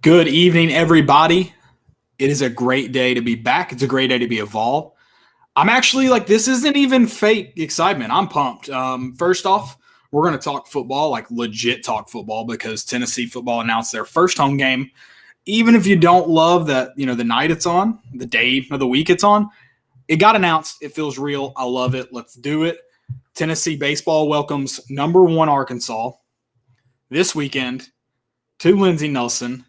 Good evening, everybody. It is a great day to be back. It's a great day to be a Vol. I'm actually this isn't even fake excitement. I'm pumped. First off, we're going to talk football, legit talk football, because Tennessee football announced their first home game. Even if you don't love that, the night it's on, the day of the week it's on, it got announced. It feels real. I love it. Let's do it. Tennessee baseball welcomes number 1 Arkansas this weekend to Lindsey Nelson.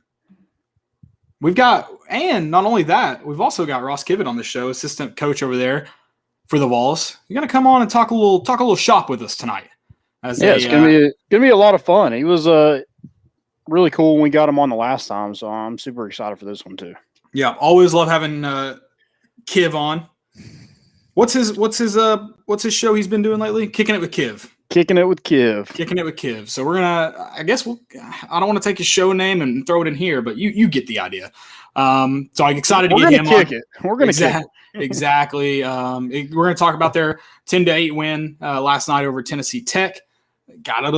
And not only that, we've also got Ross Kivett on the show, assistant coach over there for the Vols. You're gonna come on and talk a little shop with us tonight. It's gonna be a lot of fun. He was really cool when we got him on the last time, so I'm super excited for this one too. Yeah, always love having Kiv on. What's his show he's been doing lately? Kicking It with Kiv. Kicking It with Kiv. Kicking It with Kiv. So we're gonna, I don't want to take his show name and throw it in here, but you get the idea. So I'm excited to get him on. We're gonna kick it. Exactly. We're gonna talk about their 10-8 win last night over Tennessee Tech. Got it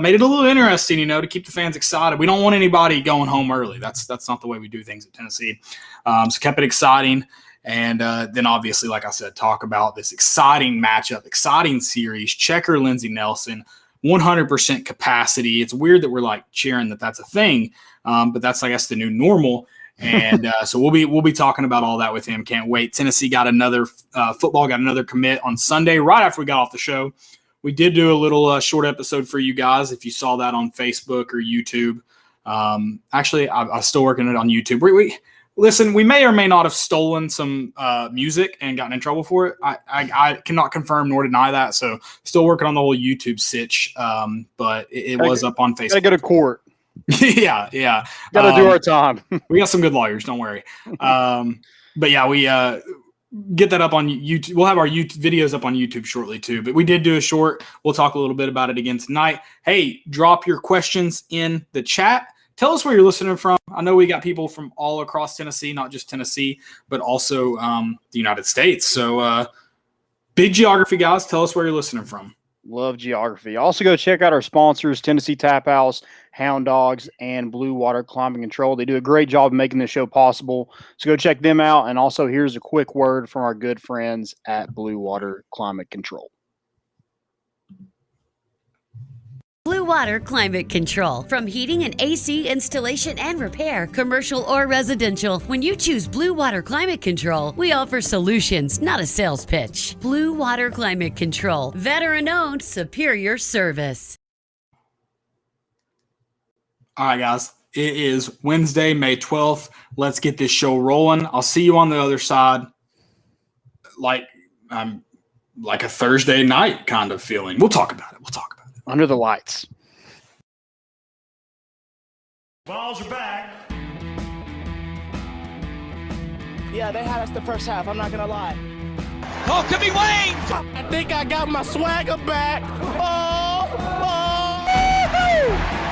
made it a little interesting, to keep the fans excited. We don't want anybody going home early. That's not the way we do things at Tennessee. So kept it exciting. And then obviously, like I said, talk about this exciting matchup, exciting series. Checker Lindsey Nelson, 100% capacity. It's weird that we're cheering that's a thing, but that's, I guess, the new normal. And so we'll be talking about all that with him. Can't wait. Tennessee got another commit on Sunday right after we got off the show. We did do a little short episode for you guys if you saw that on Facebook or YouTube. Actually, I'm still working it on YouTube. Listen, we may or may not have stolen some music and gotten in trouble for it. I cannot confirm nor deny that. So still working on the whole YouTube sitch, but it was up on Facebook. Gotta go to court. yeah. Gotta do our time. We got some good lawyers. Don't worry. But yeah, we get that up on YouTube. We'll have our YouTube videos up on YouTube shortly too. But we did do a short. We'll talk a little bit about it again tonight. Hey, drop your questions in the chat. Tell us where you're listening from. I know we got people from all across Tennessee, not just Tennessee, but also the United States. So big geography, guys. Tell us where you're listening from. Love geography. Also go check out our sponsors, Tennessee Tap House, Hound Dogs, and Blue Water Climate Control. They do a great job of making this show possible. So go check them out. And also here's a quick word from our good friends at Blue Water Climate Control. Blue Water Climate Control. From heating and AC installation and repair, commercial or residential, when you choose Blue Water Climate Control, we offer solutions, not a sales pitch. Blue Water Climate Control. Veteran-owned, superior service. All right, guys. It is Wednesday, May 12th. Let's get this show rolling. I'll see you on the other side. Like a Thursday night kind of feeling. We'll talk about it. Under the lights. Balls are back. Yeah, they had us the first half. I'm not going to lie. Oh, could be Wayne. I think I got my swagger back. Oh.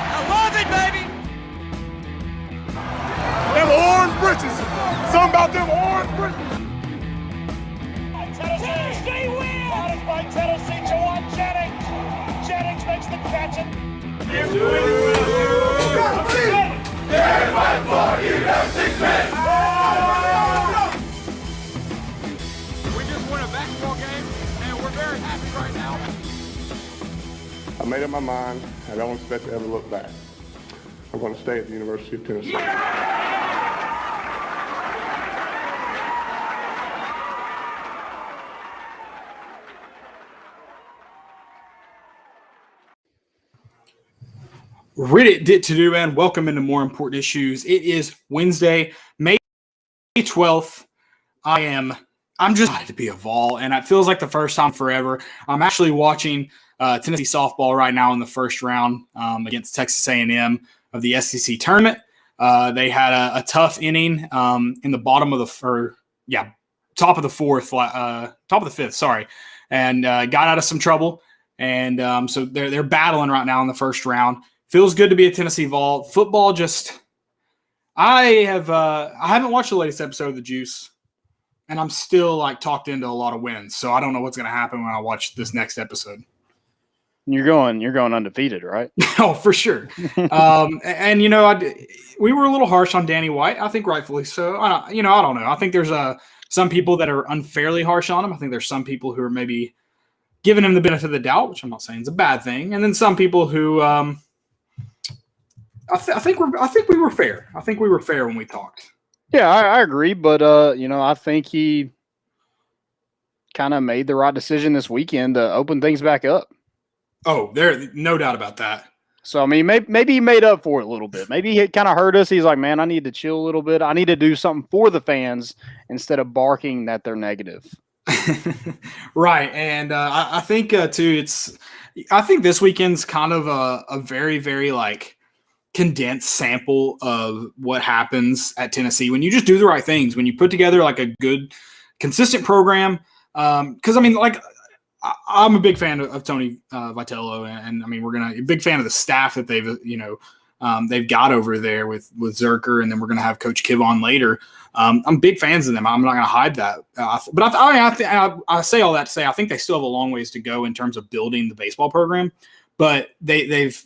I love it, baby. Them orange britches. Something about them orange britches. Tennessee wins. Spotted by Tennessee to one Jennings. Jennings makes the catch. We just won a basketball game, and we're very happy right now. I made up my mind. I don't expect to ever look back. I'm going to stay at the University of Tennessee. Reddit did to do, and welcome into More Important Issues. It is Wednesday, May 12th. I'm just excited to be a Vol, and it feels like the first time forever. I'm actually watching Tennessee softball right now in the first round against Texas A&M of the SEC tournament. They had a tough inning in the top of the fifth, and got out of some trouble. And so they're battling right now in the first round. Feels good to be a Tennessee Vol. Football I haven't watched the latest episode of The Juice, and I'm still talked into a lot of wins. So I don't know what's going to happen when I watch this next episode. You're going undefeated, right? Oh, for sure. And we were a little harsh on Danny White. I think rightfully so. I don't know. I think there's some people that are unfairly harsh on him. I think there's some people who are maybe giving him the benefit of the doubt, which I'm not saying is a bad thing. And then some people who, I think we were fair. I think we were fair when we talked. Yeah, I agree. But, I think he kind of made the right decision this weekend to open things back up. Oh, there, no doubt about that. So, I mean, maybe he made up for it a little bit. Maybe he kind of hurt us. He's like, man, I need to chill a little bit. I need to do something for the fans instead of barking that they're negative. Right. And I think, too, I think this weekend's kind of a very, very, condensed sample of what happens at Tennessee when you just do the right things, when you put together, a good, consistent program. Because, I'm a big fan of Tony Vitello, and we're a big fan of the staff that they've got over there with Zerker, and then we're gonna have Coach Kivett on later. I'm big fans of them. I'm not gonna hide that. But I say all that to say I think they still have a long ways to go in terms of building the baseball program. But they've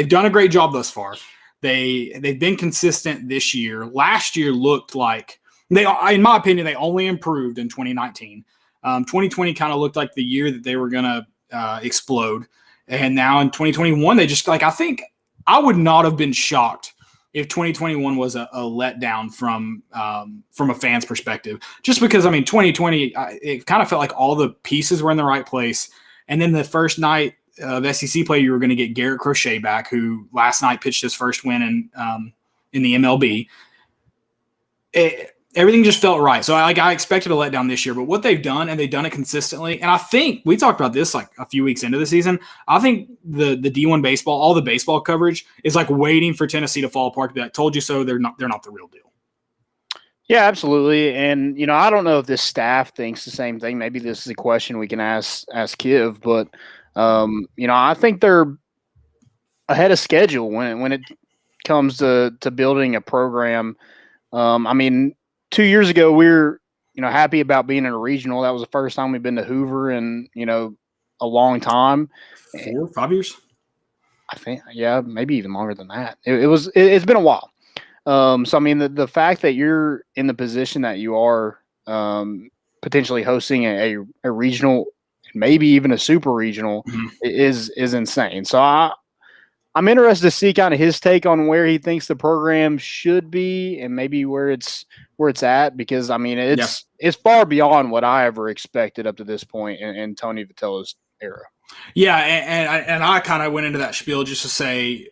done a great job thus far. They've been consistent this year. Last year looked like in my opinion, they only improved in 2019. 2020 kind of looked like the year that they were going to explode. And now in 2021, they just I think I would not have been shocked if 2021 was a letdown from a fan's perspective, just because, 2020, it kind of felt like all the pieces were in the right place. And then the first night of SEC play, you were going to get Garrett Crochet back, who last night pitched his first win in the MLB. Everything just felt right. So I expected a letdown this year, but what they've done, and they've done it consistently. And I think we talked about this a few weeks into the season. I think the D1 baseball, all the baseball coverage is waiting for Tennessee to fall apart to be like, told you so. They're not the real deal. Yeah, absolutely. And, I don't know if this staff thinks the same thing. Maybe this is a question we can ask Kiv, but, I think they're ahead of schedule when it comes to building a program. 2 years ago, we were, happy about being in a regional. That was the first time we've been to Hoover in, a long time. 4 or 5 years? I think, yeah, maybe even longer than that. It's been a while. The fact that you're in the position that you are, potentially hosting a regional, maybe even a super regional, is insane. So I'm interested to see kind of his take on where he thinks the program should be and maybe where it's at, because it's far beyond what I ever expected up to this point in Tony Vitello's era. Yeah, and I kind of went into that spiel just to say,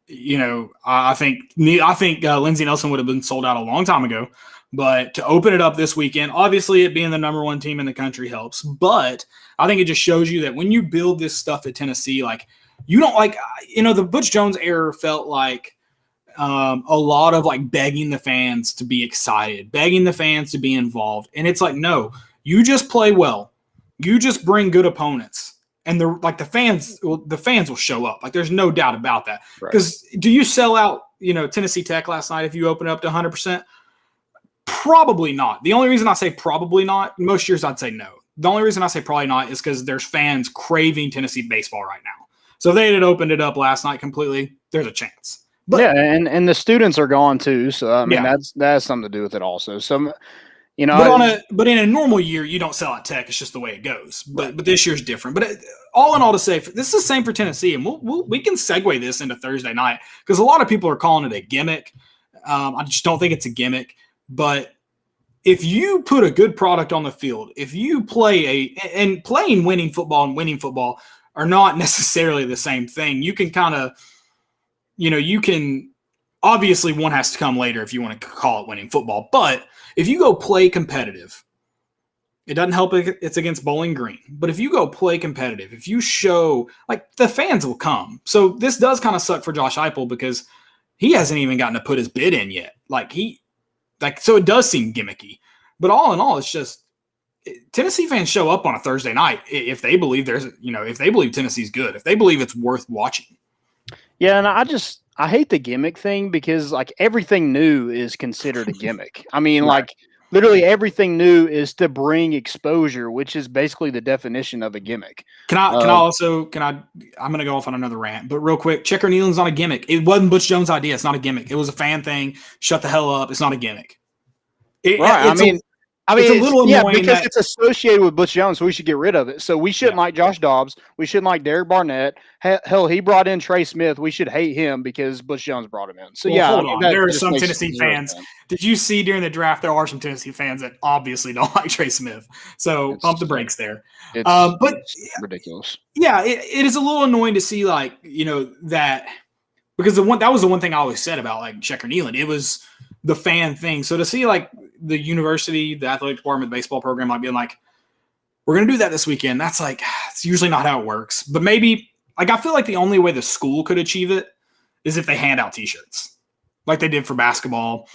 I think Lindsey Nelson would have been sold out a long time ago, but to open it up this weekend, obviously it being the number 1 team in the country helps, but I think it just shows you that when you build this stuff at Tennessee, you don't the Butch Jones era felt like a lot of begging the fans to be excited, begging the fans to be involved. And it's no, you just play well. You just bring good opponents. And the fans will show up. There's no doubt about that. Because do you sell out, Tennessee Tech last night if you open it up to 100%? Probably not. The only reason I say probably not, most years I'd say no. The only reason I say probably not is because there's fans craving Tennessee baseball right now. So if they had opened it up last night completely, there's a chance. But, yeah, and the students are gone too. So that has something to do with it also. So but in a normal year, you don't sell out Tech. It's just the way it goes. But this year's different. But all in all, to say this is the same for Tennessee, and we can segue this into Thursday night because a lot of people are calling it a gimmick. I just don't think it's a gimmick. But if you put a good product on the field, if you playing winning football and winning football are not necessarily the same thing. You can kind of, obviously one has to come later if you want to call it winning football. But if you go play competitive, it doesn't help if it's against Bowling Green. But if you go play competitive, if you show, the fans will come. So this does kind of suck for Josh Heupel because he hasn't even gotten to put his bid in yet. So it does seem gimmicky. But all in all, it's just, Tennessee fans show up on a Thursday night if they believe if they believe Tennessee's good, if they believe it's worth watching. Yeah, and I hate the gimmick thing because everything new is considered a gimmick. Right. Literally everything new is to bring exposure, which is basically the definition of a gimmick. I'm going to go off on another rant, but real quick, checker kneeling's not a gimmick. It wasn't Butch Jones' idea. It's not a gimmick. It was a fan thing. Shut the hell up. It's not a gimmick. Right. It's a little annoying because it's associated with Butch Jones, so we should get rid of it. So we shouldn't like Josh Dobbs. We shouldn't like Derek Barnett. Hell, he brought in Trey Smith. We should hate him because Butch Jones brought him in. So hold on. There are some Tennessee fans. Did you see during the draft there are some Tennessee fans that obviously don't like Trey Smith? So pump the brakes there. It's ridiculous. Yeah, it is a little annoying to see that because that was the one thing I always said about like checker kneeling. It was the fan thing. So to see like the university, the athletic department, the baseball program, like being like, we're going to do that this weekend. That's like, it's usually not how it works. But maybe, like, I feel like the only way the school could achieve it is if they hand out t-shirts like they did for basketball.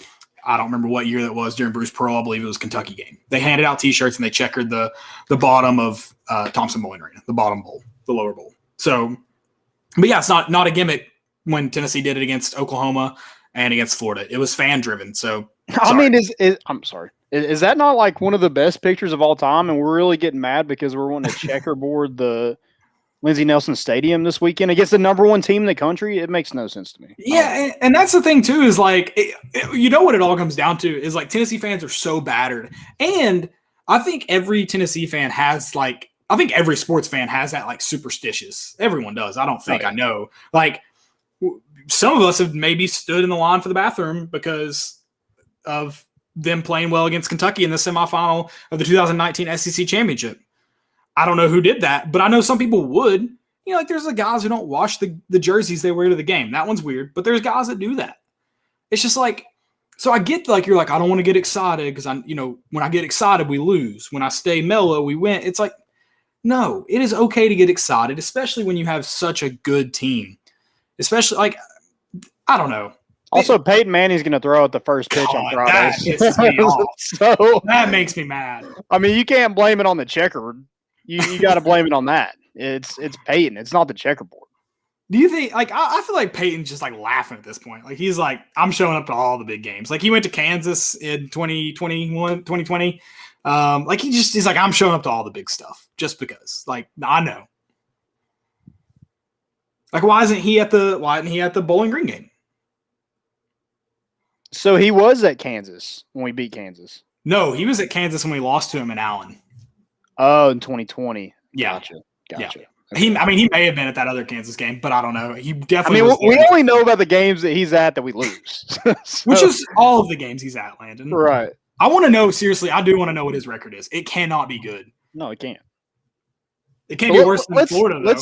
I don't remember what year that was during Bruce Pearl. I believe it was Kentucky game. They handed out t-shirts and they checkered the bottom of Thompson Bowling Arena, the bottom bowl, the lower bowl. So, but yeah, it's not a gimmick when Tennessee did it against Oklahoma and against Florida. It was fan driven. So, I mean, I'm sorry. Is that not like one of the best pictures of all time? And we're really getting mad because we're wanting to checkerboard the Lindsey Nelson Stadium this weekend against the number one team in the country? It makes no sense to me. Yeah, and that's the thing too is like, you know what it all comes down to is like Tennessee fans are so battered. And I think every Tennessee fan has like, I think every sports fan has that like superstitious. Everyone does. I don't think I know. Like some of us have maybe stood in the line for the bathroom because of them playing well against Kentucky in the semifinal of the 2019 SEC championship. I don't know who did that, but I know some people would. You know, like there's the guys who don't wash the jerseys they wear to the game. That one's weird, but there's guys that do that. It's just like, so I get like, you're like, I don't want to get excited because when I get excited, we lose. When I stay mellow, we win. It's like, no, it is okay to get excited, especially when you have such a good team. Especially like, I don't know. Also, Peyton Manning's going to throw at the first pitch on Friday. That pisses me off. So that makes me mad. I mean, you can't blame it on the checkerboard. You got to blame it on that. It's Peyton. It's not the checkerboard. Do you think, like, I feel like Peyton's just like laughing at this point. Like, he's like, I'm showing up to all the big games. Like, he went to Kansas in 2020. Like, he's like, I'm showing up to all the big stuff just because. Like, I know. Like, why isn't he at the Bowling Green game? So he was at Kansas when we beat Kansas. No, he was at Kansas when we lost to him in Allen. Oh, in 2020. Yeah. Gotcha. Yeah. Okay. He may have been at that other Kansas game, but I don't know. He definitely. We only know about the games that he's at that we lose, which is all of the games he's at, Landon. Right. I want to know seriously. I do want to know what his record is. It cannot be good. No, it can't. It can't be worse than Florida.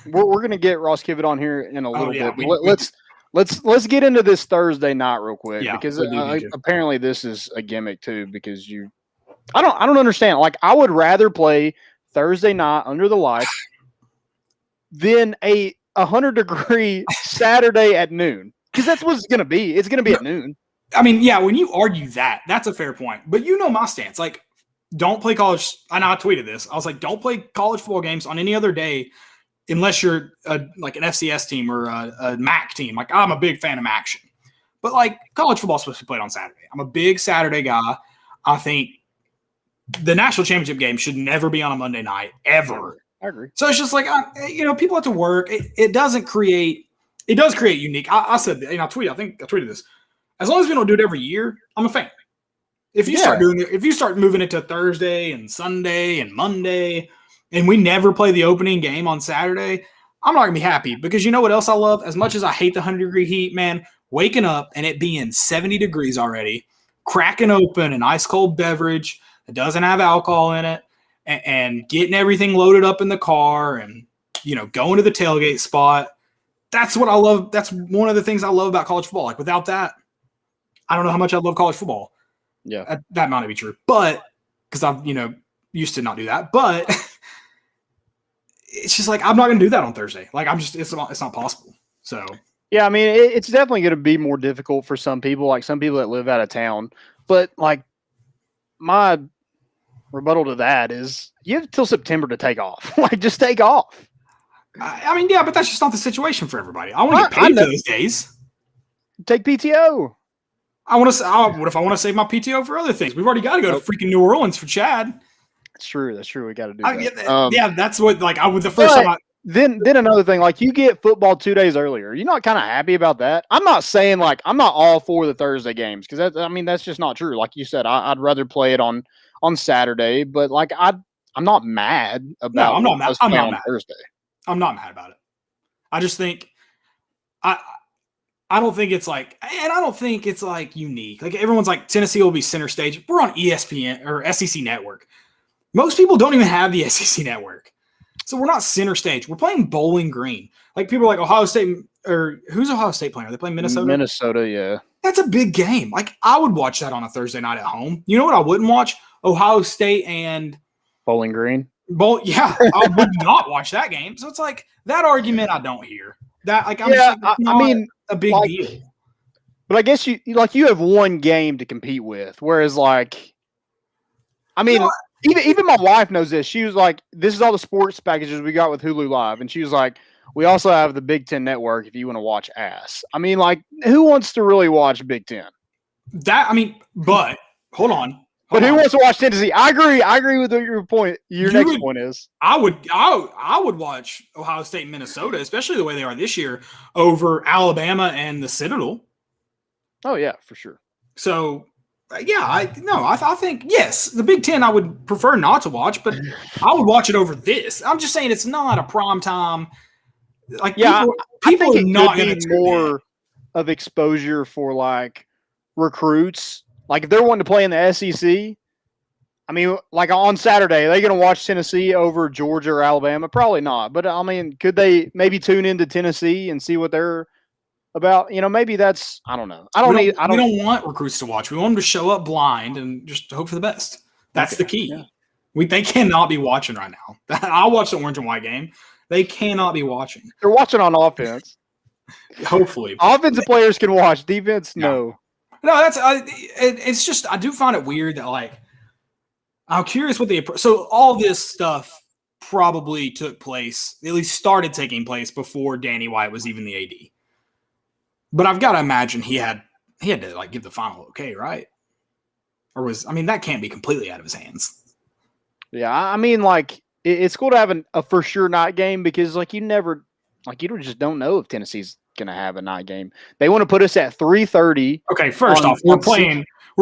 We're gonna get Ross Kivett on here in a little bit. Let's get into this Thursday night real quick because apparently this is a gimmick too. Because I don't understand. Like I would rather play Thursday night under the lights than a 100-degree Saturday at noon because that's what it's gonna be. It's gonna be at noon. I mean, yeah. When you argue that, that's a fair point. But you know my stance. Like, don't play college. I know I tweeted this. I was like, don't play college football games on any other day. Unless you're like an FCS team or a MAC team. Like, I'm a big fan of action. But, like, college football is supposed to be played on Saturday. I'm a big Saturday guy. I think the national championship game should never be on a Monday night, ever. I agree. So it's just like, people have to work. It does create unique. I said, I tweeted this. As long as we don't do it every year, I'm a fan. If you start doing it, if you start moving it to Thursday and Sunday and Monday – and we never play the opening game on Saturday, I'm not going to be happy because you know what else I love? As much as I hate the 100-degree heat, man, waking up and it being 70 degrees already, cracking open an ice-cold beverage that doesn't have alcohol in it, and getting everything loaded up in the car and, going to the tailgate spot, that's what I love. That's one of the things I love about college football. Like, without that, I don't know how much I love college football. Yeah. That might not be true. But, because I've, used to not do that. But it's just like, I'm not going to do that on Thursday. Like, it's not possible. So, yeah, I mean, it's definitely going to be more difficult for some people, like some people that live out of town. But, like, my rebuttal to that is you have till September to take off. Like, just take off. I mean, yeah, but that's just not the situation for everybody. I want to get paid for those days. Take PTO. I want to. What if I want to save my PTO for other things? We've already got to go to freaking New Orleans for Chad. That's true. That's true. We got to do that. Yeah, that's what. Like, I would the first time. Then another thing, like you get football 2 days earlier. You're not kind of happy about that. I'm not saying like I'm not all for the Thursday games because that's just not true. Like you said, I'd rather play it on Saturday, but like I'm not mad about. No, I'm not mad. I'm not mad. Thursday. I'm not mad about it. I just think I don't think it's like, and I don't think it's like unique. Like everyone's like Tennessee will be center stage. We're on ESPN or SEC Network. Most people don't even have the SEC Network. So we're not center stage. We're playing Bowling Green. Like people are like Ohio State or who's Ohio State playing? Are they playing Minnesota? Minnesota, yeah. That's a big game. Like I would watch that on a Thursday night at home. You know what I wouldn't watch? Ohio State and Bowling Green. Yeah, I would not watch that game. So it's like that argument I don't hear. That like I mean a big deal. But I guess you have one game to compete with, whereas like I mean even my wife knows this. She was like, this is all the sports packages we got with Hulu Live. And she was like, we also have the Big Ten Network if you want to watch ass. I mean, like, who wants to really watch Big Ten? But hold on. But who wants to watch Tennessee? I agree with your point. Your next point is. I would watch Ohio State and Minnesota, especially the way they are this year, over Alabama and the Citadel. Oh, yeah, for sure. So, yeah, I think, yes, the Big Ten I would prefer not to watch, but I would watch it over this. I'm just saying it's not a prime time. Like, yeah, people I think are not going to more of exposure for, like, recruits. Like, if they're wanting to play in the SEC, I mean, like on Saturday, are they going to watch Tennessee over Georgia or Alabama? Probably not. But, I mean, could they maybe tune into Tennessee and see what they're about? You know, maybe that's – I don't know. We don't want recruits to watch. We want them to show up blind and just hope for the best. That's the key. Yeah. They cannot be watching right now. I'll watch the orange and white game. They cannot be watching. They're watching on offense. Hopefully. Offensive players can watch. Defense, no. No, it's just I do find it weird that like I'm curious what so all this stuff probably took place, at least started taking place before Danny White was even the AD. But I've got to imagine he had to like give the final okay, right? Or that can't be completely out of his hands. Yeah, I mean like it's cool to have a for sure night game because like you just don't know if Tennessee's going to have a night game. They want to put us at 3:30. Okay, first off, we're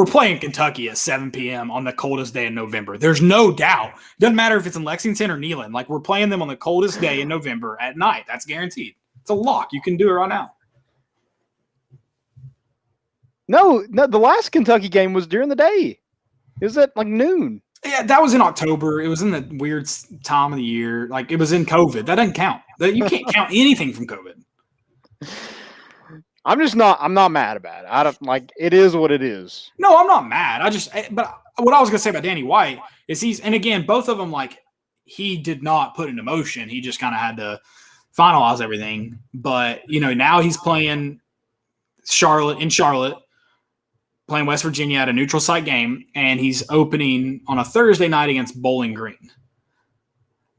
playing Kentucky at 7 p.m. on the coldest day in November. There's no doubt. Doesn't matter if it's in Lexington or Neyland. Like we're playing them on the coldest day in November at night. That's guaranteed. It's a lock. You can do it right now. No, the last Kentucky game was during the day. It was at like noon. Yeah, that was in October. It was in the weird time of the year. Like it was in COVID. That doesn't count. You can't count anything from COVID. I'm not mad about it. I don't like it is what it is. No, I'm not mad. But what I was gonna say about Danny White is and again, both of them like he did not put into motion. He just kind of had to finalize everything. But now he's playing Charlotte, playing West Virginia at a neutral site game, and he's opening on a Thursday night against Bowling Green.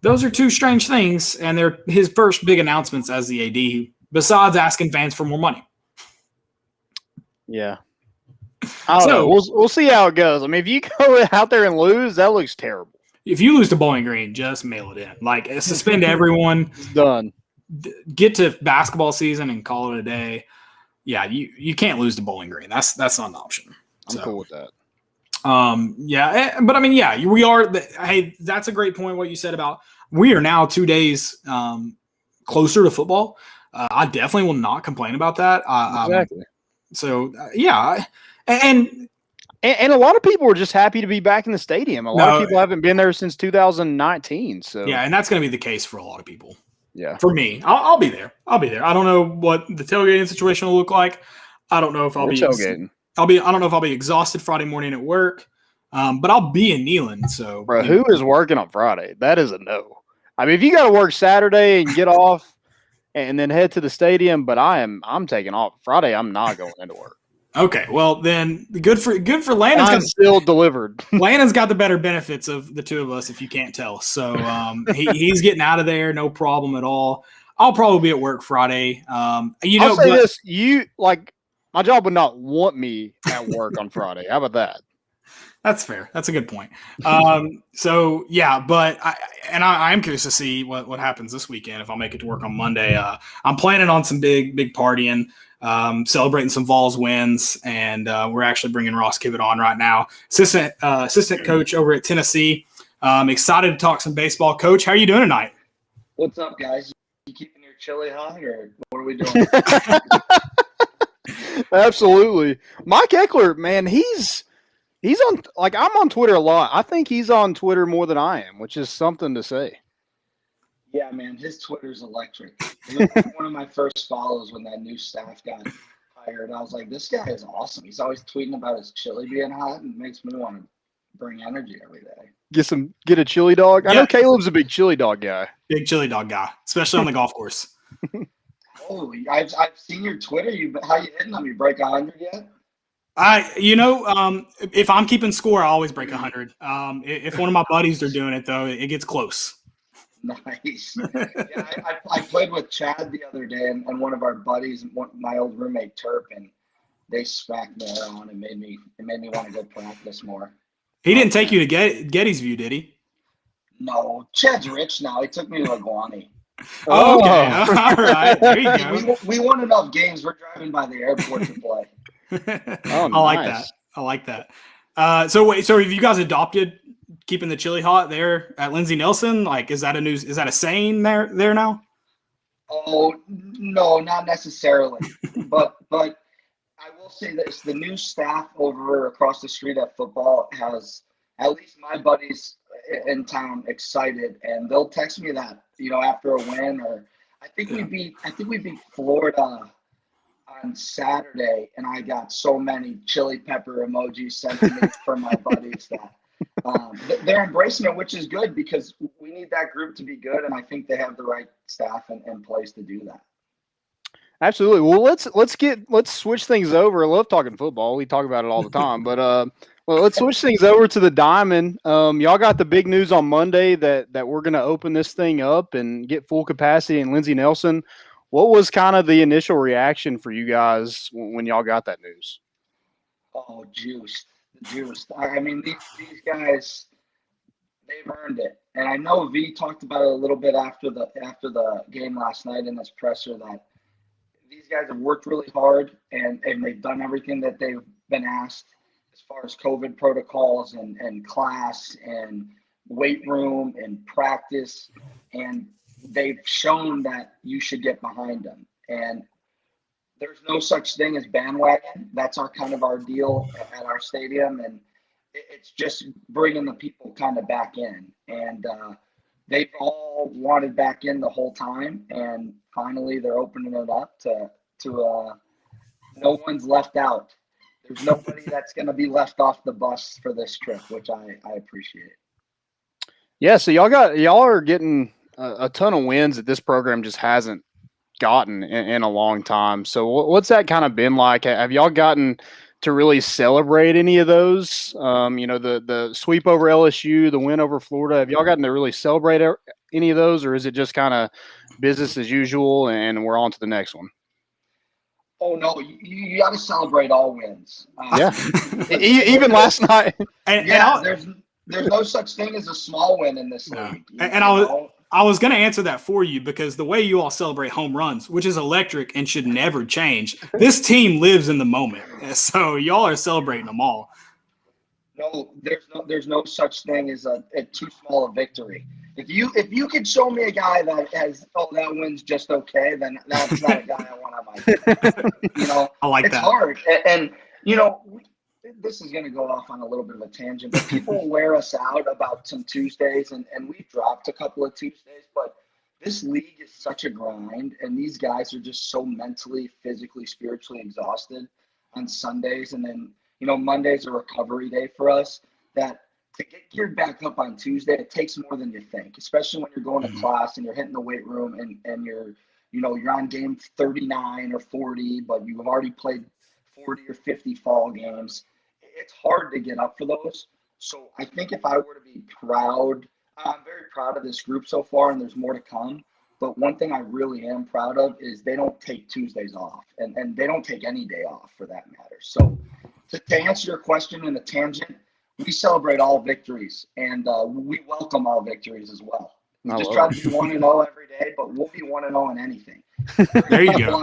Those are two strange things, and they're his first big announcements as the AD, besides asking fans for more money. Yeah. I don't know. We'll see how it goes. I mean, if you go out there and lose, that looks terrible. If you lose to Bowling Green, just mail it in. Like, suspend everyone. It's done. Get to basketball season and call it a day. Yeah, you can't lose to Bowling Green. That's not an option. I'm cool with that. Yeah, but we are. Hey, that's a great point. What you said about we are now 2 days closer to football. I definitely will not complain about that. Exactly. And a lot of people are just happy to be back in the stadium. A lot of people haven't been there since 2019. So yeah, and that's going to be the case for a lot of people. Yeah. For me, I'll be there. I don't know what the tailgating situation will look like. I don't know if I'll be tailgating. I don't know if I'll be exhausted Friday morning at work. But I'll be in Neyland. So, bro, who is working on Friday? That is a no. I mean, if you got to work Saturday and get off and then head to the stadium, but I'm taking off Friday. I'm not going into work. Okay, well then, good for Landon's. I'm still delivered. Landon's got the better benefits of the two of us, if you can't tell. So he's getting out of there, no problem at all. I'll probably be at work Friday. I'll say this: My job would not want me at work on Friday. How about that? That's fair. That's a good point. So yeah, but I am curious to see what happens this weekend if I'll make it to work on Monday. I'm planning on some big partying, celebrating some Vols wins, and we're actually bringing Ross Kivett on right now, assistant coach over at Tennessee. Excited to talk some baseball. Coach, how are you doing tonight? What's up, guys? You keeping your chili hot, or what are we doing? Absolutely. Mike Eckler, man, he's on, like, I'm on Twitter a lot. I think he's on Twitter more than I am, which is something to say. Yeah, man, his Twitter's electric. He was one of my first follows when that new staff got hired. I was like, this guy is awesome. He's always tweeting about his chili being hot, and makes me want to bring energy every day. Get a chili dog. Yeah. I know Caleb's a big chili dog guy. Big chili dog guy, especially on the golf course. Holy, I've seen your Twitter. How you hitting them? You break 100 yet? If I'm keeping score, I always break 100. If one of my buddies are doing it, though, it gets close. Nice. Yeah, I played with Chad the other day, and one of our buddies, my old roommate Turpin, they smacked me around and made me want to go practice more. He didn't take you to Getty's View, did he? No, Chad's rich now. He took me to Iguani. Oh, okay. All right. There you go. We won enough games. We're driving by the airport to play. Oh, I like that. So have you guys adopted keeping the chili hot there at Lindsey Nelson? Like, is that a saying there now? Oh, no, not necessarily. but I will say this: the new staff over across the street at football has at least my buddies in town excited, and they'll text me that, after a win, or I think we beat Florida on Saturday, and I got so many chili pepper emojis sent to me from my buddies that they're embracing it, which is good because we need that group to be good, and I think they have the right staff in place to do that. Absolutely. Well, let's switch things over. I love talking football. We talk about it all the time, but let's switch things over to the Diamond. Y'all got the big news on Monday that we're going to open this thing up and get full capacity in Lindsey Nelson. What was kind of the initial reaction for you guys when y'all got that news? Oh, juiced. I mean, these guys, they've earned it. And I know V talked about it a little bit after the game last night in his presser, that these guys have worked really hard and they've done everything that they've been asked as far as COVID protocols and class and weight room and practice. And they've shown that you should get behind them. And there's no such thing as bandwagon. That's our deal at our stadium. And it's just bringing the people kind of back in. And they've all wanted back in the whole time. And finally, they're opening it up to no one's left out. There's nobody that's going to be left off the bus for this trip, which I appreciate. Yeah, so y'all are getting a ton of wins that this program just hasn't gotten in a long time. So what's that kind of been like? Have y'all gotten to really celebrate any of those? The sweep over LSU, the win over Florida. Have y'all gotten to really celebrate any of those, or is it just kind of business as usual and we're on to the next one? Oh no, you got to celebrate all wins. Yeah, even last night. There's no such thing as a small win in this league. I was going to answer that for you because the way you all celebrate home runs, which is electric and should never change, this team lives in the moment. So y'all are celebrating them all. No, there's no such thing as a too small a victory. If you could show me a guy that has that win's just okay, then that's not a guy I want on my team. I like it's that. Hard, and this is going to go off on a little bit of a tangent, but people wear us out about some Tuesdays, and we've dropped a couple of Tuesdays, but this league is such a grind, and these guys are just so mentally, physically, spiritually exhausted on Sundays, and then Monday's a recovery day for us, that to get geared back up on Tuesday, it takes more than you think, especially when you're going to class and you're hitting the weight room and you're on game 39 or 40, but you've already played 40 or 50 fall games. It's hard to get up for those. So I think if I were to be proud, I'm very proud of this group so far, and there's more to come. But one thing I really am proud of is they don't take Tuesdays off, and they don't take any day off for that matter. So to answer your question in a tangent, we celebrate all victories, and we welcome all victories as well. We just try to be 1-0 every day, but we'll be 1-0 in anything. There you go.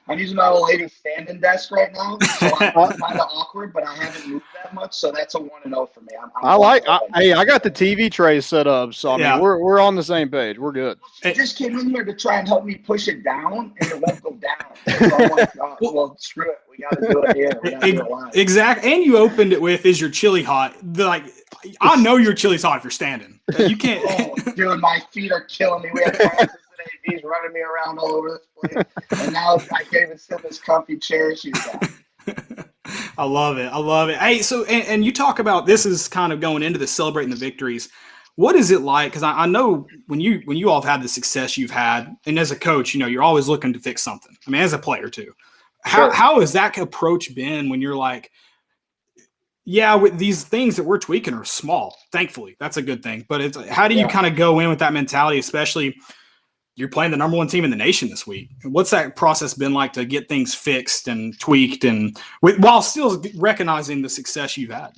I'm using my old lady's standing desk right now, so I'm kind of awkward, but I haven't moved that much, so that's a 1-0 for me. I got the TV tray set up, so I mean we're on the same page. We're good. She just came in here to try and help me push it down, and it won't go down. So I'm like, well, screw it. We got to do it here. We got to do it live. Exactly. And you opened it with, "Is your chili hot?" I know your chili's hot if you're standing. You can't. Oh, dude, my feet are killing me. We had practice today. He's running me around all over this place. And now I can't even sit in this comfy chair she's got. I love it. Hey, so and you talk about this is kind of going into the celebrating the victories. What is it like? Because I know when you all have had the success you've had, and as a coach, you're always looking to fix something. I mean, as a player too. How has that approach been when you're like, yeah, with these things that we're tweaking are small, thankfully. That's a good thing. But how do you kind of go in with that mentality, especially you're playing the number one team in the nation this week? What's that process been like to get things fixed and tweaked and while still recognizing the success you've had?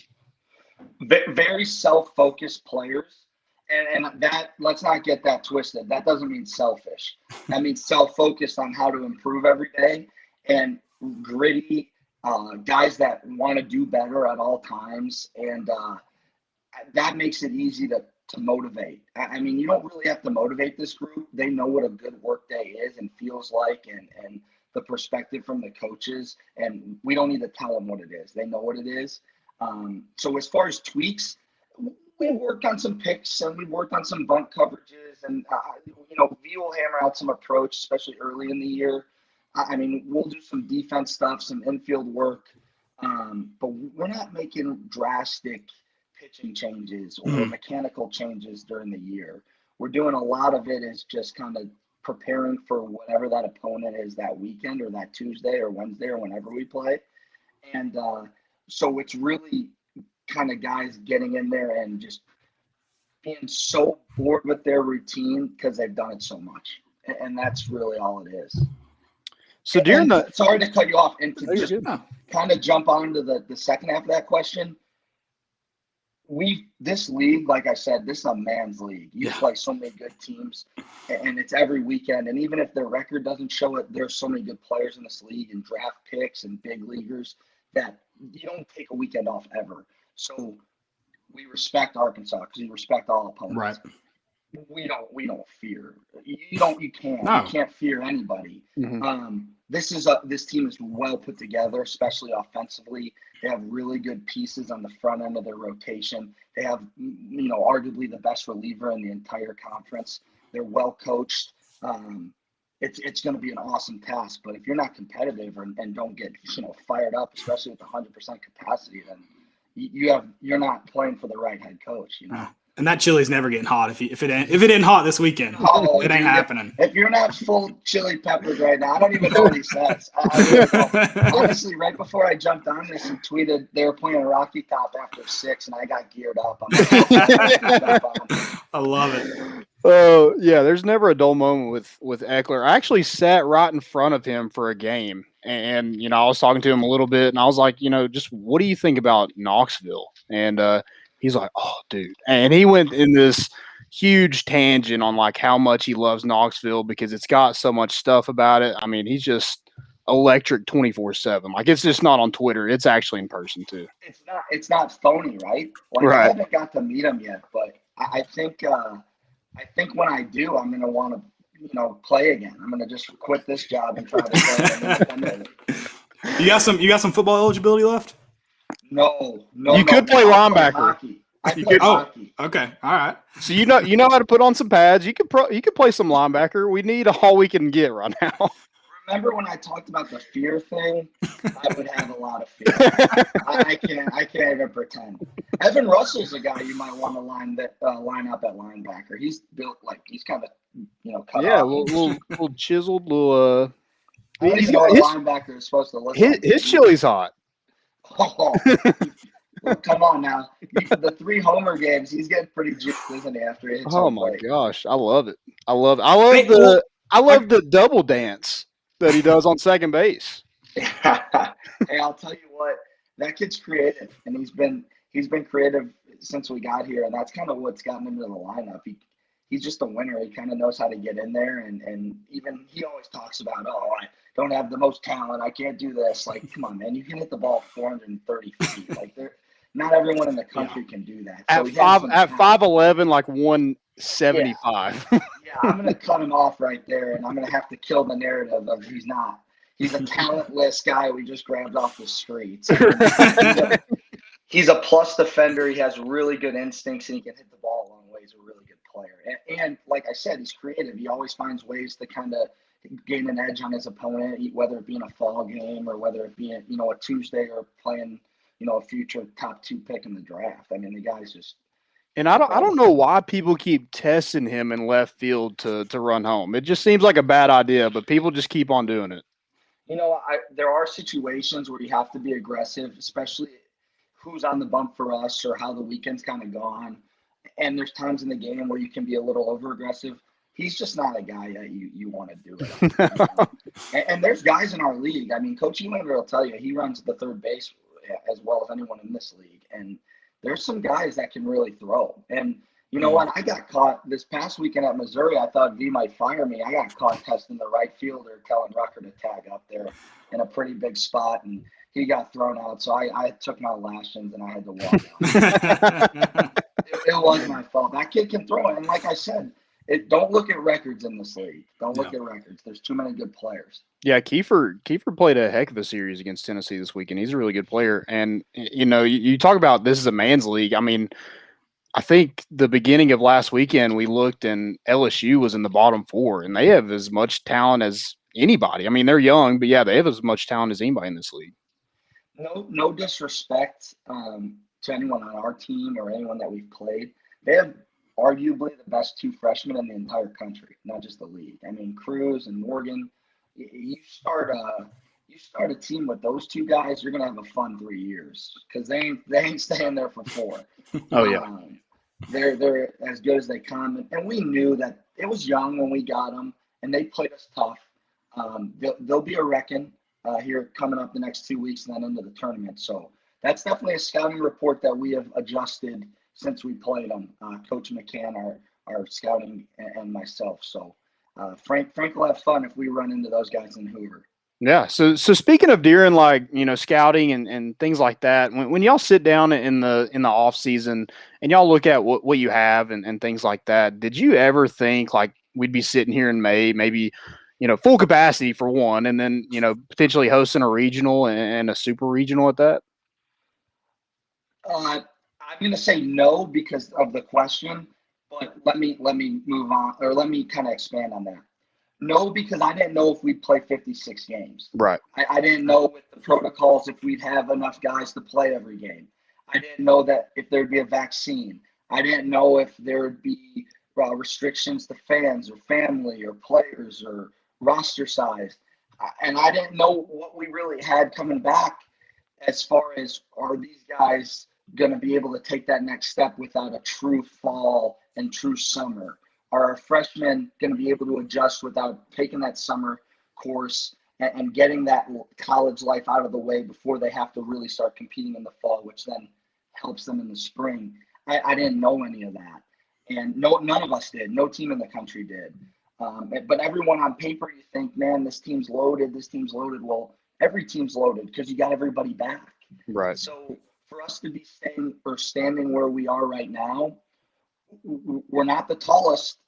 Very self-focused players. And that, let's not get that twisted. That doesn't mean selfish. That means self-focused on how to improve every day, and gritty guys that want to do better at all times. And that makes it easy to motivate. I mean, you don't really have to motivate this group. They know what a good work day is and feels like, and the perspective from the coaches. And we don't need to tell them what it is. They know what it is. So as far as tweaks, we worked on some picks and we worked on some bunt coverages, and V will hammer out some approach, especially early in the year. I mean, we'll do some defense stuff, some infield work, but we're not making drastic pitching changes or mechanical changes during the year. We're doing a lot of it is just kind of preparing for whatever that opponent is that weekend or that Tuesday or Wednesday or whenever we play. And so it's really kind of guys getting in there and just being so bored with their routine because they've done it so much. And that's really all it is. So sorry to cut you off, and to just kind of jump on to the second half of that question. This league, like I said, this is a man's league. You play so many good teams, and it's every weekend. And even if their record doesn't show it, there's so many good players in this league and draft picks and big leaguers that you don't take a weekend off ever. So we respect Arkansas because we respect all opponents. Right. We don't fear. You can't fear anybody. Mm-hmm. This team is well put together, especially offensively. They have really good pieces on the front end of their rotation. They have, arguably the best reliever in the entire conference. They're well coached. It's going to be an awesome task. But if you're not competitive and don't get fired up, especially with 100% capacity, then you're not playing for the right head coach. And that chili's never getting hot if it ain't hot this weekend. It ain't happening. If you're not full chili peppers right now, I don't even know what he says. Honestly, right before I jumped on this, he tweeted they were playing Rocky Top after 6, and I got geared up. I love it. Oh, yeah, there's never a dull moment with Eckler. I actually sat right in front of him for a game, and I was talking to him a little bit, and I was like, just what do you think about Knoxville? And he's like, oh, dude. And he went in this huge tangent on like how much he loves Knoxville because it's got so much stuff about it. I mean, he's just electric 24/7. Like, it's just not on Twitter. It's actually in person too. It's not phony, right? Like, right. I haven't got to meet him yet, but I think when I do, I'm going to want to, play again. I'm going to just quit this job and try to play independently. You got some football eligibility left? No. You could play linebacker. I play hockey. Okay, all right. So you know how to put on some pads. You could play some linebacker. We need all we can get right now. Remember when I talked about the fear thing? I would have a lot of fear. I can't even pretend. Evan Russell's a guy you might want to line up at linebacker. He's built like he's kind of cut off. Yeah, little chiseled, little. I don't even know what a linebacker is supposed to look like. His chili's hot. Oh, Well, come on now. The 3 homer games, he's getting pretty juiced, isn't he, after he hits Oh home my plate? gosh, I love it. I love Hey, the double dance that he does on second base. Hey, I'll tell you what, that kid's creative, and he's been creative since we got here, and that's kind of what's gotten him into the lineup. He's just a winner. He kind of knows how to get in there, and even he always talks about, oh, I don't have the most talent, I can't do this. Like, come on, man, you can hit the ball 430 feet. Like, not everyone in the country can do that. So At 5'11", like 175. Yeah, I'm gonna cut him off right there, and I'm gonna have to kill the narrative of he's not. He's a talentless guy we just grabbed off the streets. He's a plus defender. He has really good instincts, and he can hit the ball a long way. He's a really good player. And like I said, he's creative. He always finds ways to kind of gain an edge on his opponent, whether it be in a fall game or whether it be a Tuesday or playing a future top 2 pick in the draft. I mean, the guy's just. And I don't know why people keep testing him in left field to run home. It just seems like a bad idea, but people just keep on doing it. There are situations where you have to be aggressive, especially who's on the bump for us or how the weekend's kind of gone. And there's times in the game where you can be a little over aggressive. He's just not a guy that you want to do it. And there's guys in our league. I mean, Coach Elander will tell you he runs the third base as well as anyone in this league. And there's some guys that can really throw. And you know what? I got caught this past weekend at Missouri. I thought V might fire me. I got caught testing the right fielder, telling Rucker to tag up there in a pretty big spot, and he got thrown out. So I took my lashings and I had to walk out. It was my fault. That kid can throw it. And like I said, don't look at records in this league. Don't look at records. There's too many good players. Yeah, Kiefer played a heck of a series against Tennessee this weekend. He's a really good player. And, you talk about this is a man's league. I mean, I think the beginning of last weekend we looked and LSU was in the bottom 4, and they have as much talent as anybody. I mean, they're young, but yeah, they have as much talent as anybody in this league. No disrespect to anyone on our team or anyone that we've played. They have arguably the best 2 freshmen in the entire country, not just the league. I mean, Cruz and Morgan. You start a team with those 2 guys, you're gonna have a fun 3 years because they ain't staying there for 4. Oh yeah. They're as good as they come, and we knew that it was young when we got them, and they played us tough. They'll be a reckon here coming up the next 2 weeks and then into the tournament. So that's definitely a scouting report that we have adjusted since we played them. Coach McCann, our scouting, and myself. So Frank will have fun if we run into those guys in Hoover. Yeah. So speaking of during scouting and things like that, when y'all sit down in the off season and y'all look at what you have and things like that, did you ever think like we'd be sitting here in May, maybe, full capacity for one, and then, potentially hosting a regional and a super regional at that? I'm going to say no because of the question, but let me move on, or let me kind of expand on that. No, because I didn't know if we'd play 56 games. Right. I didn't know with the protocols if we'd have enough guys to play every game. I didn't know that if there'd be a vaccine. I didn't know if there would be restrictions to fans or family or players or roster size. And I didn't know what we really had coming back as far as are these guys going to be able to take that next step without a true fall and true summer? Are our freshmen going to be able to adjust without taking that summer course and getting that college life out of the way before they have to really start competing in the fall, which then helps them in the spring? I didn't know any of that. And none of us did. No team in the country did. But everyone on paper, you think, man, this team's loaded. Well, every team's loaded because you got everybody back. Right. So for us to be standing where we are right now, we're not the tallest,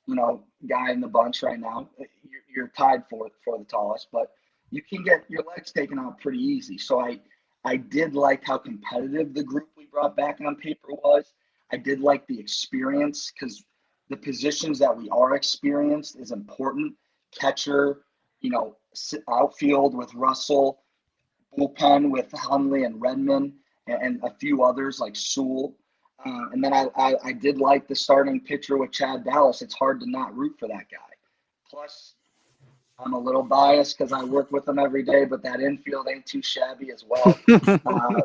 guy in the bunch right now. You're tied for the tallest, but you can get your legs taken out pretty easy. So I did like how competitive the group we brought back on paper was. I did like the experience because the positions that we are experienced is important. Catcher, outfield with Russell, bullpen with Hunley and Redmond, and a few others like Sewell. And then I did like the starting pitcher with Chad Dallas. It's hard to not root for that guy. Plus, I'm a little biased because I work with him every day, but that infield ain't too shabby as well.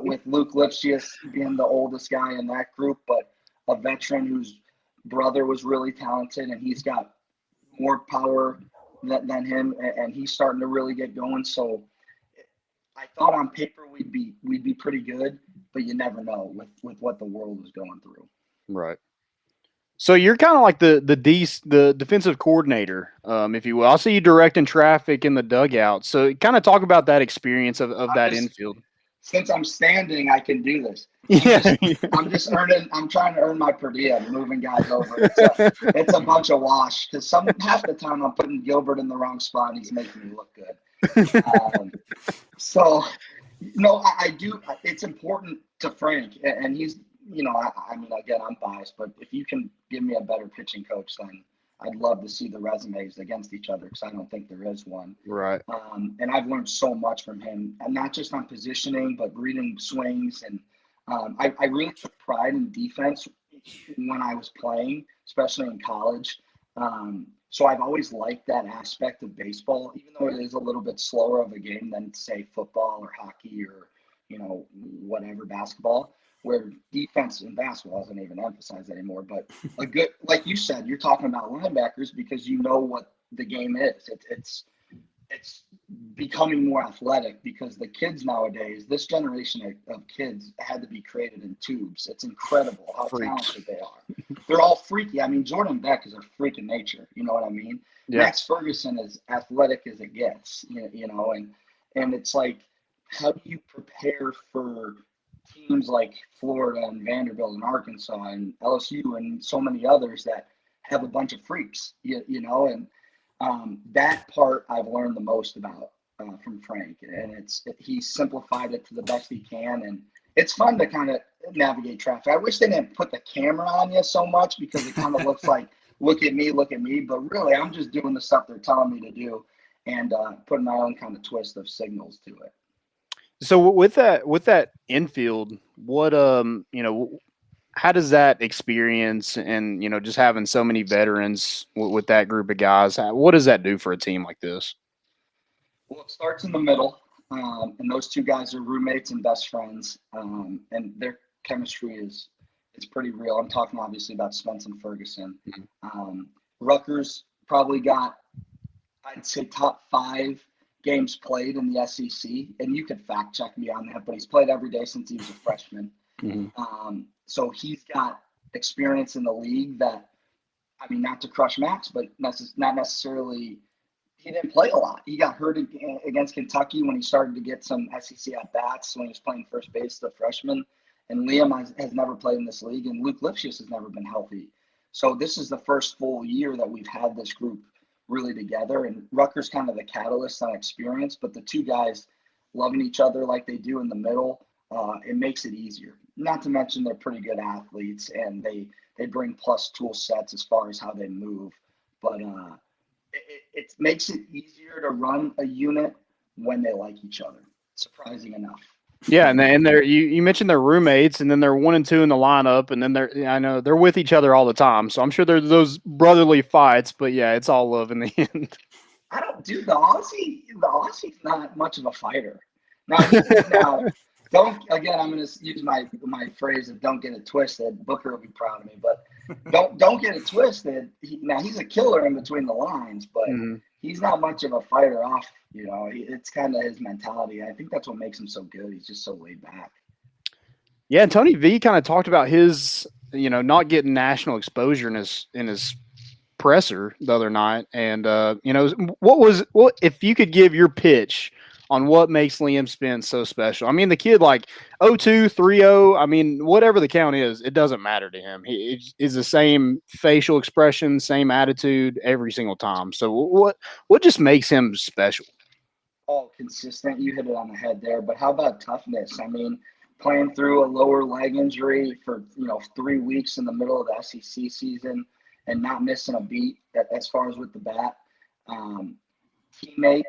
With Luke Lipsius being the oldest guy in that group, but a veteran whose brother was really talented, and he's got more power than him, and he's starting to really get going. So I thought on paper we'd be pretty good, but you never know with what the world was going through. Right. So you're kind of like the defensive coordinator, if you will. I'll see you directing traffic in the dugout. So kind of talk about that experience of that infield. Since I'm standing, I can do this. Yeah. I'm trying to earn my per diem, moving guys over. It's a bunch of wash because half the time I'm putting Gilbert in the wrong spot and he's making me look good. So, no, I do. It's important to Frank, and he's, I mean, again, I'm biased, but if you can give me a better pitching coach, then I'd love to see the resumes against each other because I don't think there is one. Right. And I've learned so much from him, and not just on positioning, but reading swings. And I really took pride in defense when I was playing, especially in college. So I've always liked that aspect of baseball, even though it is a little bit slower of a game than, say, football or hockey or, whatever, basketball, where defense in basketball isn't even emphasized anymore. But a good, like you said, you're talking about linebackers because you know what the game is. It's becoming more athletic because the kids nowadays, this generation of kids had to be created in tubes. It's incredible how talented they are. They're all freaky. I mean, Jordan Beck is a freak in nature. You know what I mean? Yeah. Max Ferguson is athletic as it gets, and it's like, how do you prepare for teams like Florida and Vanderbilt and Arkansas and LSU and so many others that have a bunch of freaks, and that part I've learned the most about from Frank, and he simplified it to the best he can, and it's fun to kind of navigate traffic. I wish they didn't put the camera on you so much because it kind of looks like, look at me, but really I'm just doing the stuff they're telling me to do and putting my own kind of twist of signals to it. So with that infield, what how does that experience and just having so many veterans with that group of guys, what does that do for a team like this? Well, it starts in the middle, and those two guys are roommates and best friends, and their chemistry is pretty real. I'm talking obviously about Spence and Ferguson. Rutgers probably got, I'd say, top 5 games played in the SEC, and you could fact check me on that, but he's played every day since he was a freshman. So he's got experience in the league that, I mean, not to crush Max, but not necessarily, he didn't play a lot. He got hurt against Kentucky when he started to get some SEC at-bats when he was playing first base as a freshman. And Liam has never played in this league, and Luke Lipsius has never been healthy. So this is the first full year that we've had this group really together, and Rutgers kind of the catalyst on experience, but the two guys loving each other like they do in the middle, it makes it easier. Not to mention they're pretty good athletes, and they bring plus tool sets as far as how they move, but it makes it easier to run a unit when they like each other, surprising enough. Yeah, and they're you mentioned they're roommates, and then they're 1 and 2 in the lineup, and then I know they're with each other all the time. So I'm sure there's those brotherly fights, but yeah, it's all love in the end. I don't do the Aussie's not much of a fighter. Now I'm going to use my phrase of "don't get it twisted." Booker will be proud of me, but don't get it twisted. He's a killer in between the lines, but he's not much of a fighter off. It's kind of his mentality. I think that's what makes him so good. He's just so laid back. Yeah, and Tony V kind of talked about his, not getting national exposure in his presser the other night, and what if you could give your pitch on what makes Liam Spence so special? I mean, the kid, like 0-2, 3-0, I mean, whatever the count is, it doesn't matter to him. He is the same facial expression, same attitude every single time. So what just makes him special? Oh, consistent. You hit it on the head there. But how about toughness? I mean, playing through a lower leg injury for 3 weeks in the middle of the SEC season and not missing a beat as far as with the bat. Teammate.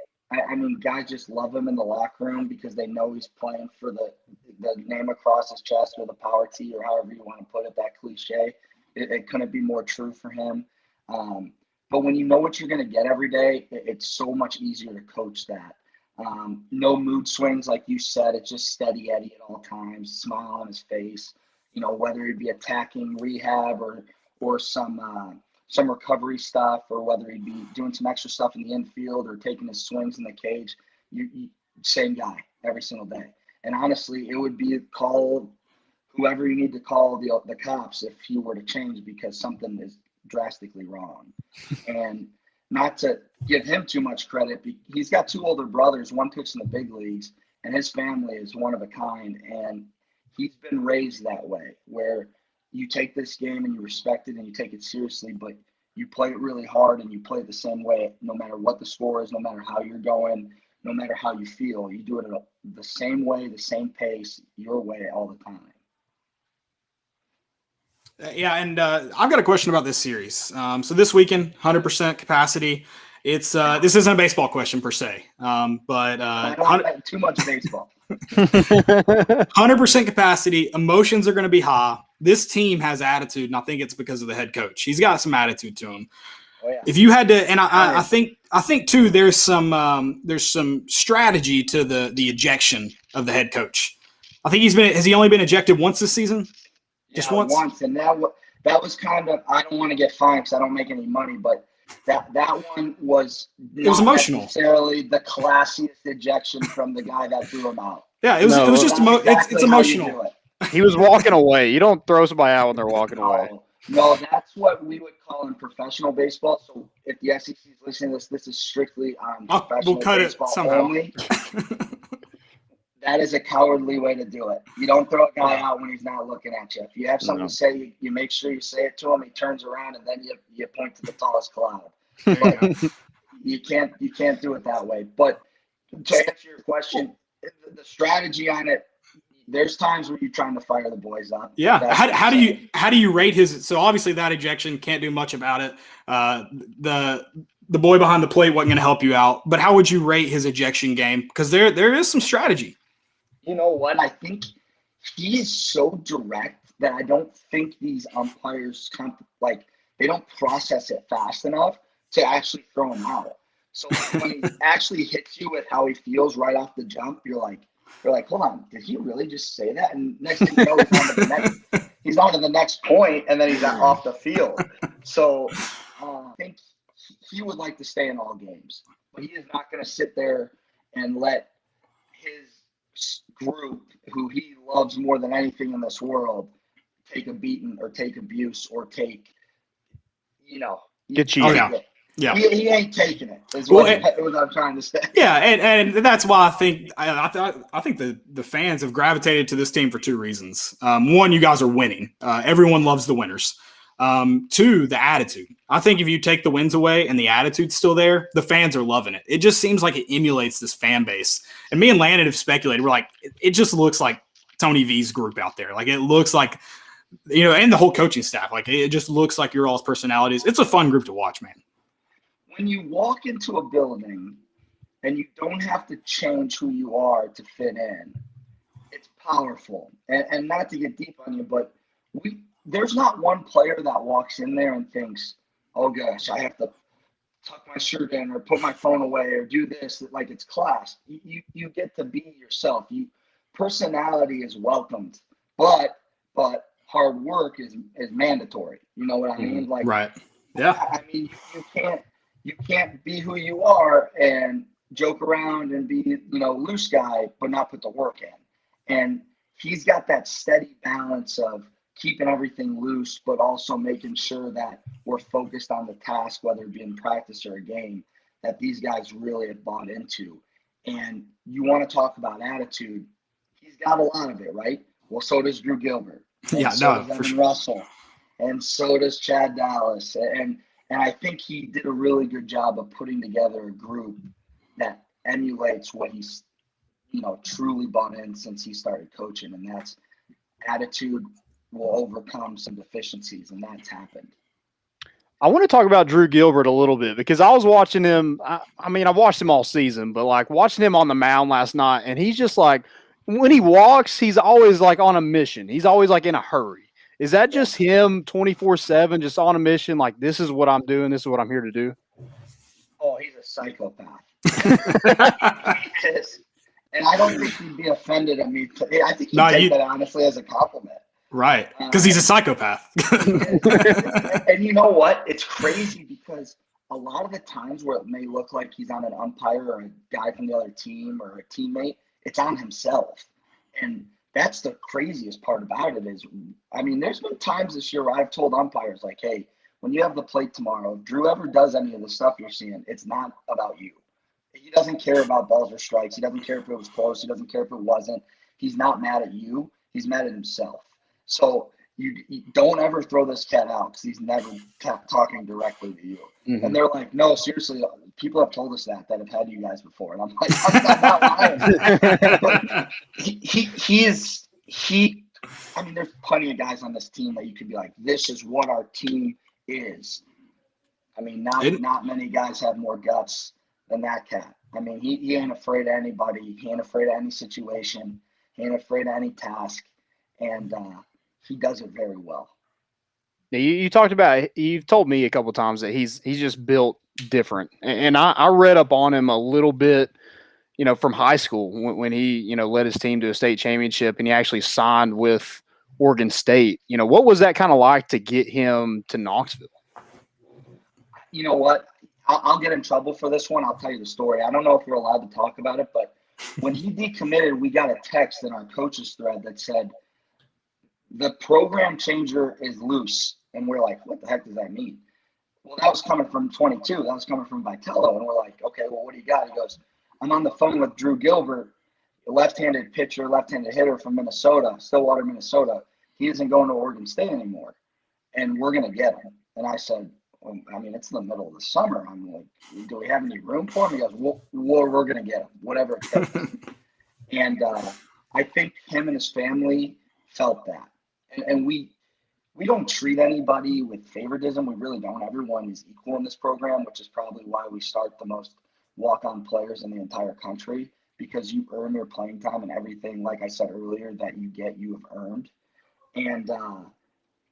I mean, guys just love him in the locker room because they know he's playing for the name across his chest or the power T or however you want to put it, that cliche. It couldn't be more true for him. But when you know what you're going to get every day, it's so much easier to coach that. No mood swings, like you said. It's just steady Eddie at all times, smile on his face. Whether he'd be attacking rehab or some recovery stuff, or whether he'd be doing some extra stuff in the infield or taking his swings in the cage. You same guy every single day. And honestly, it would be call whoever you need to call the cops if he were to change, because something is drastically wrong. And not to give him too much credit, he's got 2 older brothers, one pitched in the big leagues, and his family is one of a kind. And he's been raised that way, where you take this game and you respect it and you take it seriously, but you play it really hard and you play it the same way, no matter what the score is, no matter how you're going, no matter how you feel. You do it the same way, the same pace, your way all the time. Yeah, and I've got a question about this series. So this weekend, 100% capacity. It's this isn't a baseball question per se, but I don't like too much baseball. 100% capacity. Emotions are going to be high. This team has attitude, and I think it's because of the head coach. He's got some attitude to him. Oh, yeah. If you had to, and I think too, there's some strategy to the ejection of the head coach. I think has he only been ejected once this season? Just once, and that was kind of, I don't want to get fined because I don't make any money, but that one was not emotional. Necessarily the classiest ejection from the guy that threw him out. Yeah, it was just it's emotional. He was walking away. You don't throw somebody out when they're walking away. No, that's what we would call in professional baseball. So if the SEC is listening to this is strictly on professional baseball only. That is a cowardly way to do it. You don't throw a guy out when he's not looking at you. If you have something to say, you make sure you say it to him. He turns around and then you point to the tallest cloud. But you can't do it that way. But to answer your question, the strategy on it, there's times where you're trying to fire the boys up. Yeah. How do you rate his? So obviously that ejection, can't do much about it. The boy behind the plate wasn't going to help you out. But how would you rate his ejection game? Because there is some strategy. You know what? I think he is so direct that I don't think these umpires they don't process it fast enough to actually throw him out. So when he actually hits you with how he feels right off the jump, you're like, hold on, did he really just say that? And next thing you know, he's on to the next point, and then he's off the field. So I think he would like to stay in all games, but he is not going to sit there and let his group, who he loves more than anything in this world, take a beating or take abuse or take, get cheated. Yeah, he ain't taking it. Is what I'm trying to say. Yeah, and that's why I think the fans have gravitated to this team for 2 reasons. One, you guys are winning. Everyone loves the winners. 2, the attitude. I think if you take the wins away and the attitude's still there, the fans are loving it. It just seems like it emulates this fan base. And me and Landon have speculated. We're like, it just looks like Tony V's group out there. Like it looks like, and the whole coaching staff. Like it just looks like your all's personalities. It's a fun group to watch, man. When you walk into a building and you don't have to change who you are to fit in, it's powerful. And not to get deep on you, but there's not one player that walks in there and thinks, oh gosh, I have to tuck my shirt in or put my phone away or do this like it's class. You get to be yourself. Personality is welcomed, but hard work is mandatory. You know what I mean? Like, right. Yeah. I mean, you can't be who you are and joke around and be, loose guy, but not put the work in. And he's got that steady balance of keeping everything loose, but also making sure that we're focused on the task, whether it be in practice or a game, that these guys really have bought into. And you want to talk about attitude. He's got a lot of it, right? Well, so does Drew Gilbert. Does Evan Russell. And so does Chad Dallas. And I think he did a really good job of putting together a group that emulates what he's, truly bought in since he started coaching. And that's attitude will overcome some deficiencies, and that's happened. I want to talk about Drew Gilbert a little bit because I was watching him. I mean, I've watched him all season, but like watching him on the mound last night, and he's just like, when he walks, he's always like on a mission. He's always like in a hurry. Is that just him 24/7, just on a mission? Like, this is what I'm doing. This is what I'm here to do. Oh, he's a psychopath. He is. And I don't think he'd be offended at me. I think he'd take that honestly as a compliment. Right. Because he's a psychopath. And you know what? It's crazy because a lot of the times where it may look like he's on an umpire or a guy from the other team or a teammate, it's on himself. And that's the craziest part about it is, I mean, there's been times this year where I've told umpires, like, hey, when you have the plate tomorrow, if Drew ever does any of the stuff you're seeing, it's not about you. He doesn't care about balls or strikes. He doesn't care if it was close. He doesn't care if it wasn't. He's not mad at you. He's mad at himself. So you don't ever throw this cat out because he's never talking directly to you. Mm-hmm. And they're like, no, seriously, people have told us that have had you guys before. And I'm like, I'm not lying. I mean, there's plenty of guys on this team that you could be like, this is what our team is. I mean, not many guys have more guts than that cat. I mean, he ain't afraid of anybody. He ain't afraid of any situation. He ain't afraid of any task. And he does it very well. Yeah, you talked about, you've told me a couple of times that he's just built different. And I read up on him a little bit, from high school when he, led his team to a state championship and he actually signed with Oregon State. What was that kind of like to get him to Knoxville? You know what? I'll get in trouble for this one. I'll tell you the story. I don't know if we're allowed to talk about it, but when he decommitted, we got a text in our coaches thread that said, the program changer is loose. And we're like, what the heck does that mean? Well, that was coming from 22. That was coming from Vitello. And we're like, okay, well, what do you got? He goes, I'm on the phone with Drew Gilbert, a left-handed pitcher, left-handed hitter from Minnesota, Stillwater, Minnesota. He isn't going to Oregon State anymore. And we're going to get him. And I said, well, I mean, it's in the middle of the summer. I'm like, do we have any room for him? He goes, well, we're going to get him, whatever it takes. And I think him and his family felt that. And we don't treat anybody with favoritism. We really don't. Everyone is equal in this program, which is probably why we start the most walk-on players in the entire country, because you earn your playing time and everything, like I said earlier, that you get, you have earned. And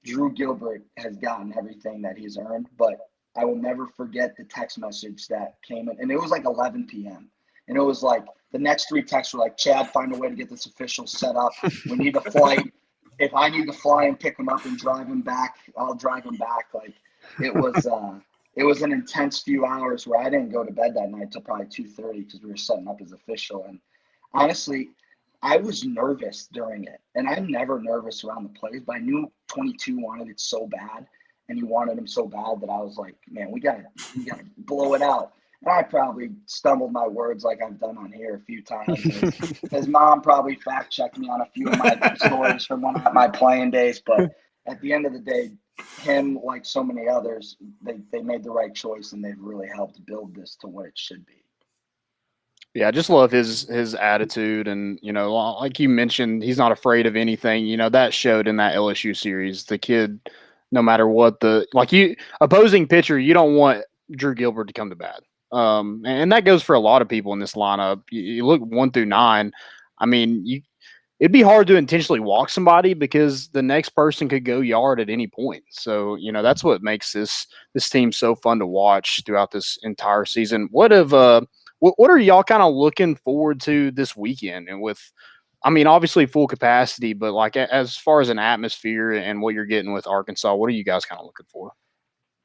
Drew Gilbert has gotten everything that he's earned, but I will never forget the text message that came in. And it was like 11 p.m. And it was like the next 3 texts were like, Chad, find a way to get this official set up. We need a flight. If I need to fly and pick him up and drive him back, I'll drive him back. Like it was an intense few hours where I didn't go to bed that night till probably 2:30 because we were setting up his official. And honestly, I was nervous during it. And I'm never nervous around the players, but I knew 22 wanted it so bad and he wanted him so bad that I was like, man, we gotta blow it out. And I probably stumbled my words like I've done on here a few times. His mom probably fact-checked me on a few of my stories from one of my playing days. But at the end of the day, him, like so many others, they made the right choice, and they've really helped build this to what it should be. Yeah, I just love his attitude. And, like you mentioned, he's not afraid of anything. That showed in that LSU series. The kid, no matter what opposing pitcher, you don't want Drew Gilbert to come to bat. And that goes for a lot of people in this lineup. You look 1 through 9. I mean, it'd be hard to intentionally walk somebody because the next person could go yard at any point. So, that's what makes this team so fun to watch throughout this entire season. What are y'all kind of looking forward to this weekend? And obviously full capacity, but like as far as an atmosphere and what you're getting with Arkansas, what are you guys kind of looking for?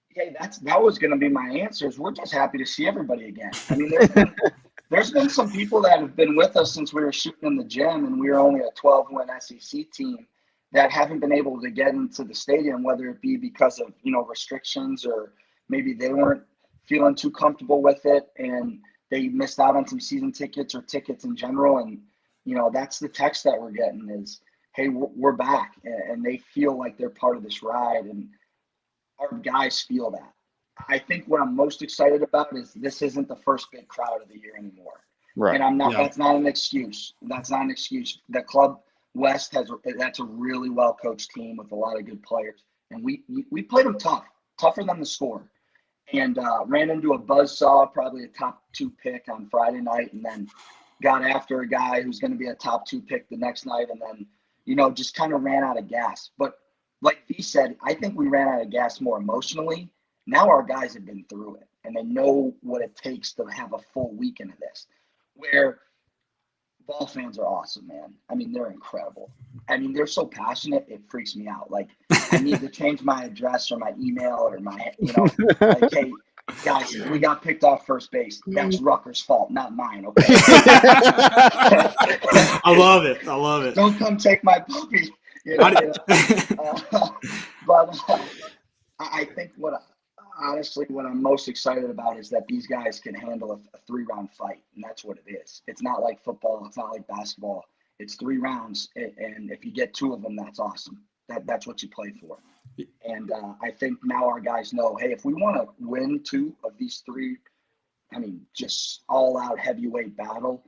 Hey, that was going to be my answers. We're just happy to see everybody again. I mean, there's been some people that have been with us since we were shooting in the gym, and we were only a 12-win SEC team that haven't been able to get into the stadium, whether it be because of restrictions or maybe they weren't feeling too comfortable with it and they missed out on some season tickets or tickets in general. And that's the text that we're getting is, hey, we're back, and they feel like they're part of this ride. And our guys feel that. I think what I'm most excited about is this isn't the first big crowd of the year anymore. Right. And I'm not. Yeah. That's not an excuse. That's not an excuse. The Club West that's a really well coached team with a lot of good players, and we played them tougher than the score, and ran into a buzzsaw, probably a top 2 pick on Friday night, and then got after a guy who's going to be a top 2 pick the next night, and then just kind of ran out of gas. But like he said, I think we ran out of gas more emotionally. Now our guys have been through it, and they know what it takes to have a full weekend of this, where ball fans are awesome, man. I mean, they're incredible. I mean, they're so passionate, it freaks me out. Like, I need to change my address or my email or my, like, hey, guys, we got picked off first base. That's Rucker's fault, not mine, okay? I love it. I love it. Don't come take my puppy. But I think honestly, what I'm most excited about is that these guys can handle a 3-round fight, and that's what it is. It's not like football. It's not like basketball. It's 3 rounds, and if you get 2 of them, that's awesome. That's what you play for. And I think now our guys know, hey, if we want to win 2 of these 3, I mean, just all-out heavyweight battle,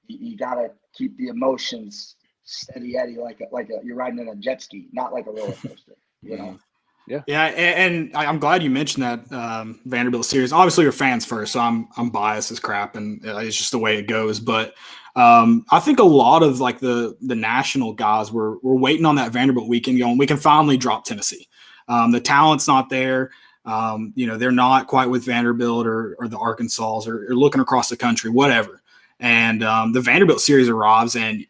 you got to keep the emotions steady Eddie, like you're riding in a jet ski, not like a roller coaster, you know? Yeah, and I'm glad you mentioned that Vanderbilt series. Obviously, you're fans first, so I'm biased as crap, and it's just the way it goes. But I think a lot of like the national guys were waiting on that Vanderbilt weekend, going, we can finally drop Tennessee. The talent's not there. They're not quite with Vanderbilt or the Arkansas or looking across the country, whatever. And the Vanderbilt series arrives, and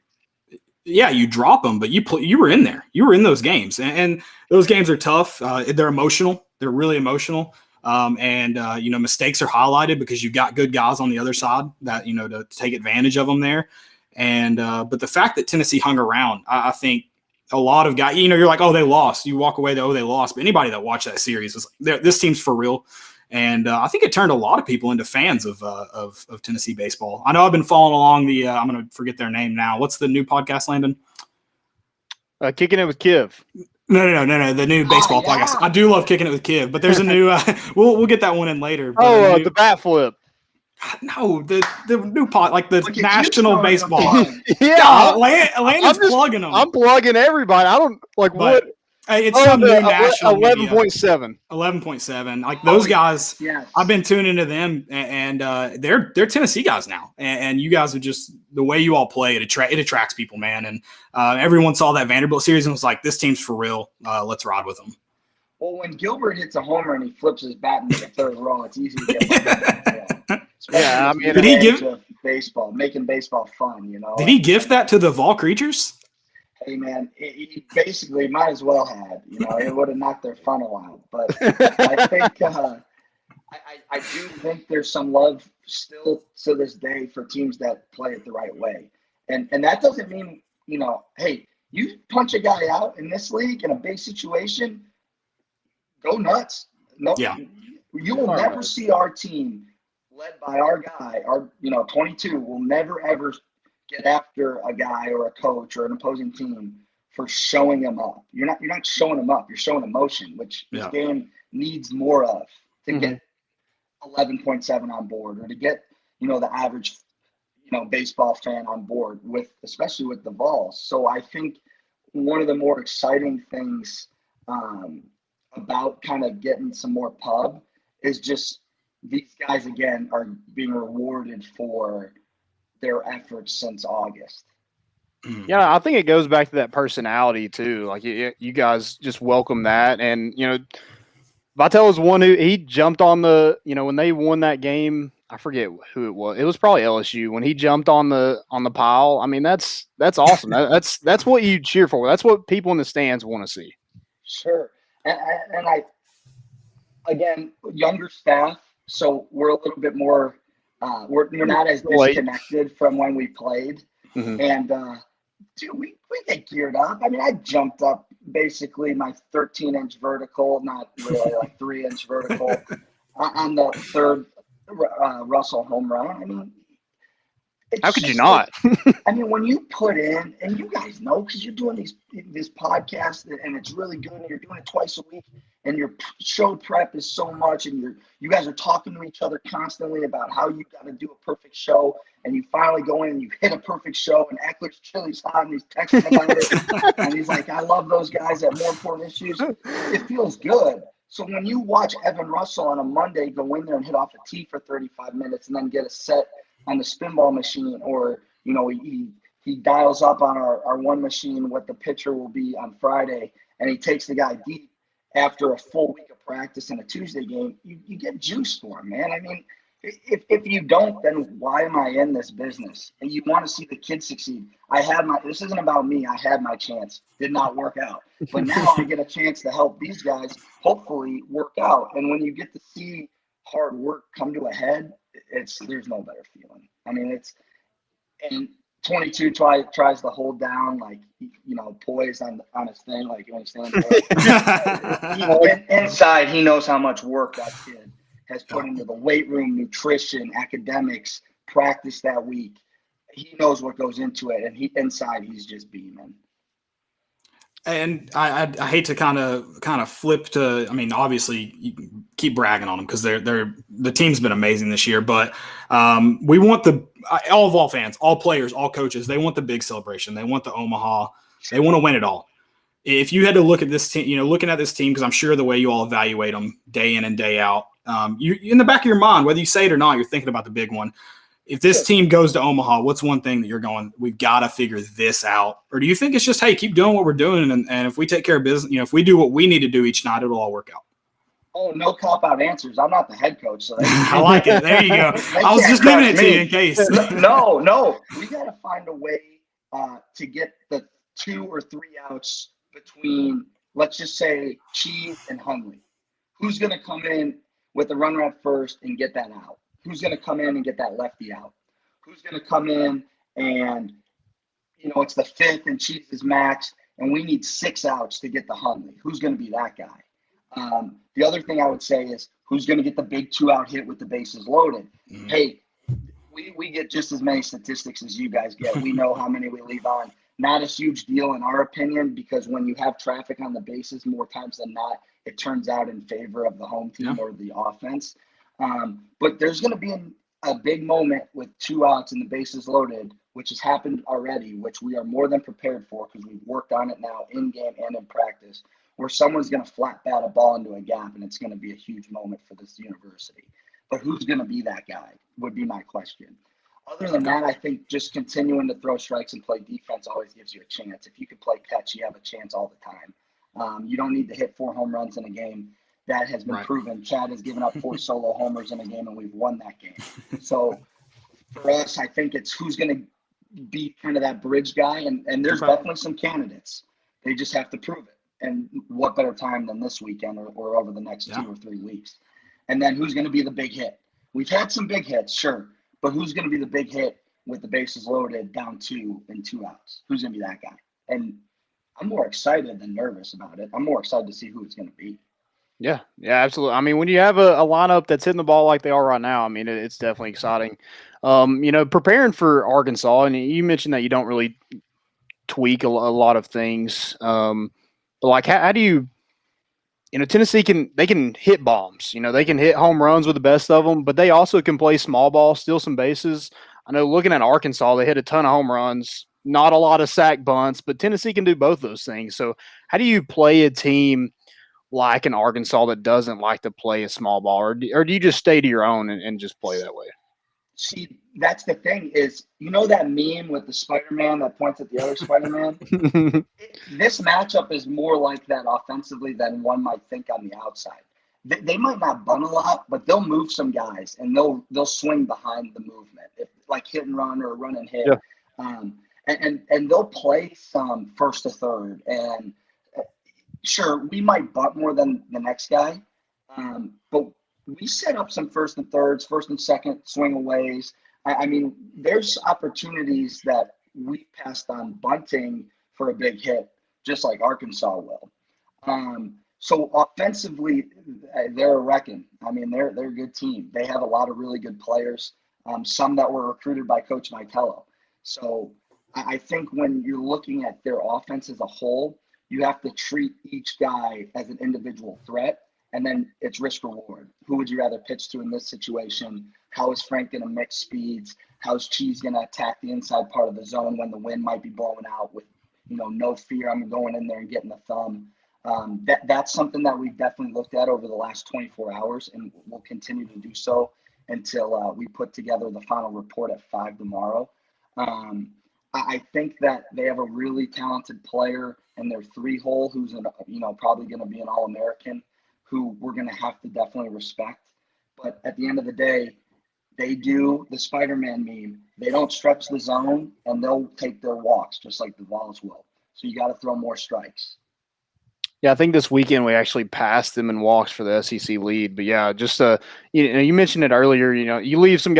yeah, you drop them, but you were in there. You were in those games, and those games are tough. They're emotional. They're really emotional. Mistakes are highlighted because you got good guys on the other side that, to take advantage of them there. And but the fact that Tennessee hung around, I think a lot of guys, you're like, oh, they lost. You walk away, they lost. But anybody that watched that series is like, this team's for real. And I think it turned a lot of people into fans of Tennessee baseball. I know I've been following along the I'm going to forget their name now. What's the new podcast, Landon? Kicking It with Kiv. No. The new baseball podcast. I do love Kicking It with Kiv, but there's a new we'll get that one in later. But the bat flip. No, the new pod, like the national baseball. Yeah, Landon's plugging them. I'm plugging everybody. I don't like what. It's some new national 11.7. 11.7. Like those guys, yes. I've been tuning into them, and they're Tennessee guys now. And you guys are just the way you all play. It attracts people, man. And everyone saw that Vanderbilt series and was like, "This team's for real. Let's ride with them." Well, when Gilbert hits a homer and he flips his bat into the third row, it's easy to get. Yeah, I mean, did he give baseball, making baseball fun? Did he gift that to the Vol Creatures? Hey, man, he basically might as well have. It would have knocked their funnel out. But I think I do think there's some love still to this day for teams that play it the right way. And that doesn't mean, hey, you punch a guy out in this league in a big situation, go nuts. No, yeah. You will never see our team led by our guy, our 22 will never ever get after a guy or a coach or an opposing team for showing them up. You're not showing them up. You're showing emotion, which this game needs more of to get 11.7 on board, or to get, the average, baseball fan on board with, especially with the Vols. So I think one of the more exciting things about kind of getting some more pub is just these guys, again, are being rewarded for their efforts since August. Yeah, I think it goes back to that personality too. Like you guys just welcome that, and Vitale was one who he jumped on the when they won that game. I forget who it was. It was probably LSU when he jumped on the pile. I mean, that's awesome. That's what you cheer for. That's what people in the stands want to see. Sure, and I again younger staff, so we're a little bit more. We're not as disconnected from when we played. Mm-hmm. And, dude, we get geared up. I mean, I jumped up basically my 13-inch vertical, not really like 3-inch vertical, on the third Russell home run. I mean, how could you not? I mean, when you put in, and you guys know because you're doing this podcast and it's really good, and you're doing it twice a week, and your show prep is so much, and you guys are talking to each other constantly about how you got to do a perfect show, and you finally go in and you hit a perfect show, and Eckler's chili's hot, and he's texting about it, and he's like, I love those guys that have more important issues. It feels good. So when you watch Evan Russell on a Monday go in there and hit off a tee for 35 minutes and then get a set on the spin ball machine, or he he dials up on our one machine what the pitcher will be on Friday, and he takes the guy deep after a full week of practice in a Tuesday game, you get juice for him, man. I mean, if you don't, then why am I in this business? And you want to see the kids succeed. This isn't about me. I had my chance. Did not work out. But now I get a chance to help these guys hopefully work out. And when you get to see hard work come to a head, there's no better feeling. I mean, and 22 tries to hold down, like, poised on his thing, like when he's standing there. Inside, he knows how much work that kid has put into the weight room, nutrition, academics, practice that week. He knows what goes into it, and inside he's just beaming. And I hate to kind of flip to. I mean, obviously, you keep bragging on them because the team's been amazing this year. But we want all fans, all players, all coaches. They want the big celebration. They want the Omaha. They want to win it all. If you had to look at this team, looking at this team, because I'm sure the way you all evaluate them day in and day out, you in the back of your mind, whether you say it or not, you're thinking about the big one. If this team goes to Omaha, what's one thing that you're going, we've got to figure this out? Or do you think it's just, hey, keep doing what we're doing, and if we take care of business, if we do what we need to do each night, it'll all work out? Oh, no cop-out answers. I'm not the head coach. So I like it. There you go. I was just giving it to you in case. No. We got to find a way to get the 2 or 3 outs between, let's just say, Cheese and Hundley. Who's going to come in with the runner at first and get that out? Who's going to come in and get that lefty out? Who's going to come in and, it's the 5th and Chiefs is maxed, and we need 6 outs to get the Hundley? Who's going to be that guy? The other thing I would say is who's going to get the big 2-out hit with the bases loaded? Mm-hmm. Hey, we get just as many statistics as you guys get. We know how many we leave on. Not a huge deal in our opinion, because when you have traffic on the bases, more times than not, it turns out in favor of the home team or the offense. But there's going to be a big moment with 2 outs and the bases loaded, which has happened already, which we are more than prepared for because we've worked on it now in game and in practice, where someone's going to flat bat a ball into a gap, and it's going to be a huge moment for this university. But who's going to be that guy would be my question. Other than that, I think just continuing to throw strikes and play defense always gives you a chance. If you could play catch, you have a chance all the time. You don't need to hit 4 home runs in a game. That has been proven. Chad has given up 4 solo homers in a game, and we've won that game. So for us, I think it's who's going to be kind of that bridge guy. And there's definitely some candidates. They just have to prove it. And what better time than this weekend or over the next 2 or 3 weeks? And then who's going to be the big hit? We've had some big hits, sure. But who's going to be the big hit with the bases loaded, down 2 and 2 outs? Who's going to be that guy? And I'm more excited than nervous about it. I'm more excited to see who it's going to be. Yeah, absolutely. I mean, when you have a lineup that's hitting the ball like they are right now, I mean, it's definitely exciting. Preparing for Arkansas, and you mentioned that you don't really tweak a lot of things. But like, how do you, Tennessee they can hit bombs. They can hit home runs with the best of them, but they also can play small ball, steal some bases. I know looking at Arkansas, they hit a ton of home runs, not a lot of sack bunts, but Tennessee can do both those things. So how do you play a team like an Arkansas that doesn't like to play a small ball, or do you just stay to your own and just play that way? See, that's the thing is, that meme with the Spider-Man that points at the other Spider-Man? This matchup is more like that offensively than one might think on the outside. They might not bunt a lot, but they'll move some guys, and they'll swing behind the movement, like hit and run or run and hit. Yeah. And they'll play some first to third, and sure, we might bunt more than the next guy, but we set up some first and thirds, first and second swing aways. I mean, there's opportunities that we passed on bunting for a big hit, just like Arkansas will. So offensively, they're a wrecking. I mean, they're a good team. They have a lot of really good players, some that were recruited by Coach Vitello. So I think when you're looking at their offense as a whole, you have to treat each guy as an individual threat, and then it's risk reward. Who would you rather pitch to in this situation? How is Frank going to mix speeds? How's Cheese going to attack the inside part of the zone when the wind might be blowing out with, no fear, I'm going in there and getting the thumb. That's something that we've definitely looked at over the last 24 hours, and we'll continue to do so until we put together the final report at 5 tomorrow. I think that they have a really talented player in their 3-hole who's probably going to be an All-American, who we're going to have to definitely respect. But at the end of the day, they do the Spider-Man meme. They don't stretch the zone, and they'll take their walks just like the Vols will. So you got to throw more strikes. Yeah, I think this weekend we actually passed them in walks for the SEC lead. But yeah, just you mentioned it earlier. You leave some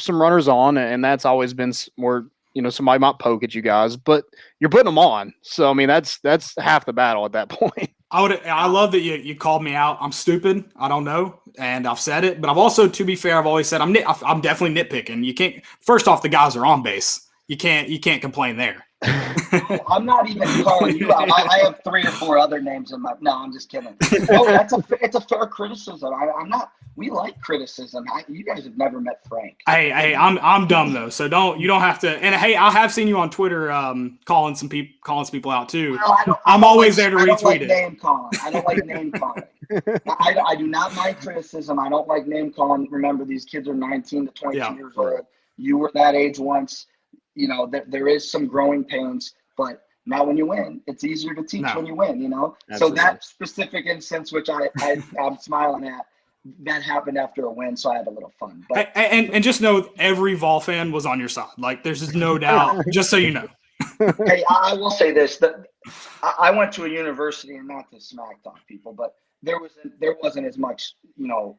runners on, and that's always been more. Somebody might poke at you guys, but you're putting them on. So I mean, that's half the battle at that point. I love that you called me out. I'm stupid. I don't know, and I've said it. But I've also, to be fair, I've always said I'm definitely nitpicking. You can't. First off, the guys are on base. You can't complain there. I'm not even calling you out. I have 3 or 4 other names in my. No, I'm just kidding. No, it's a fair criticism. I'm not. We like criticism. You guys have never met Frank. Hey, I'm dumb though, so you don't have to. And hey, I have seen you on Twitter calling some people out too. Well, I'm always there to retweet it. Name calling. I don't like name calling. I do not mind criticism. I don't like name calling. Remember, these kids are 19 to 22 years old. You were that age once. There is some growing pains, but now when you win, it's easier to teach when you win, Absolutely. So that specific instance, which I'm smiling at, that happened after a win, so I had a little fun. But and just know every Vol fan was on your side. Like, there's just no doubt, just so you know. Hey, I will say this. I went to a university, and not to smack talk people, but there wasn't as much,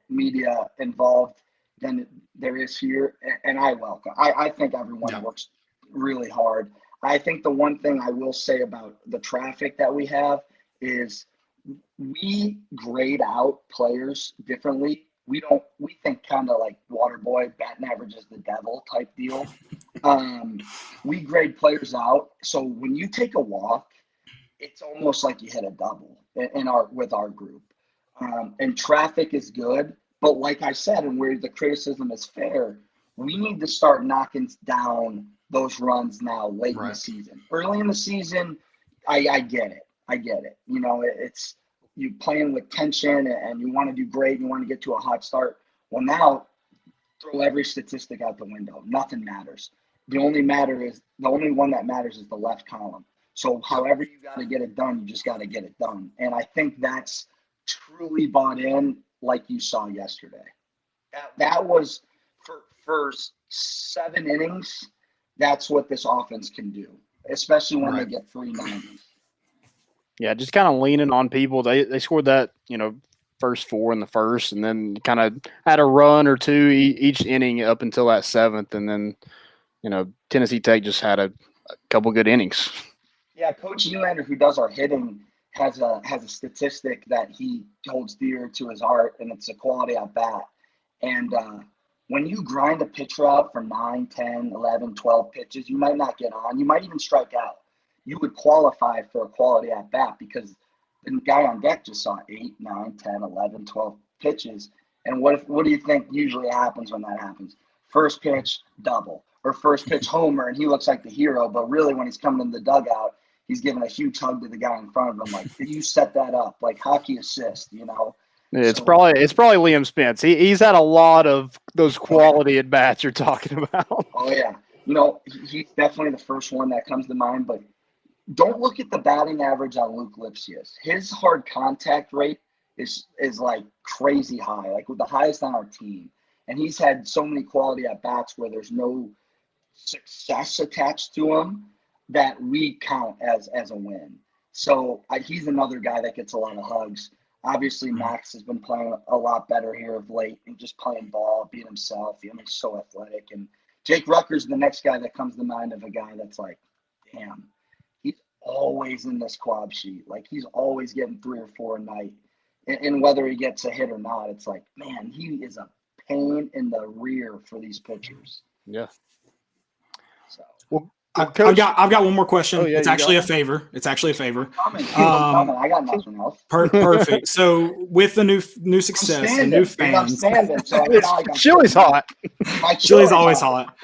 media involved than there is here, and I welcome. I think everyone works really hard. I think the one thing I will say about the traffic that we have is we grade out players differently. We think kind of like Waterboy, batting average is the devil type deal. We grade players out. So when you take a walk, it's almost like you hit a double with our group. And traffic is good. But like I said, and where the criticism is fair, we need to start knocking down those runs now late in the season. Early in the season, I get it. It's you playing with tension and you want to do great. You want to get to a hot start. Well, now throw every statistic out the window. Nothing matters. The only one that matters is the left column. So however you got to get it done, you just got to get it done. And I think that's truly bought in, like you saw yesterday. That was for 7 innings. That's what this offense can do, especially when they get 390s. Yeah, just kind of leaning on people. They scored that, first 4 in the first, and then kind of had a run or 2 each inning up until that 7th, and then, Tennessee Tech just had a couple good innings. Yeah, Coach Elander, who does our hitting, has a statistic that he holds dear to his heart, and it's a quality at bat. And when you grind a pitcher out for 9, 10, 11, 12 pitches, you might not get on. You might even strike out. You would qualify for a quality at bat because the guy on deck just saw 8, 9, 10, 11, 12 pitches. And what do you think usually happens when that happens? First pitch, double, or first pitch homer, and he looks like the hero. But really, when he's coming in the dugout, he's giving a huge hug to the guy in front of him, like, you set that up, like hockey assist, It's probably Liam Spence. He's had a lot of those quality at bats you're talking about. Oh yeah, he's definitely the first one that comes to mind. But don't look at the batting average on Luke Lipsius. His hard contact rate is like crazy high, like with the highest on our team. And he's had so many quality at bats where there's no success attached to him that we count as a win. So he's another guy that gets a lot of hugs. Obviously, Max has been playing a lot better here of late and just playing ball, being himself. He's so athletic. And Jake Rucker's the next guy that comes to mind of a guy that's like, damn, he's always in this quad sheet. Like, he's always getting 3 or 4 a night. And whether he gets a hit or not, it's like, man, he is a pain in the rear for these pitchers. Yeah. So. Well, I've got one more question. It's actually a favor. I got nothing else. Perfect. So with the new success, the new fans, Chili's hot. Chili's always hot.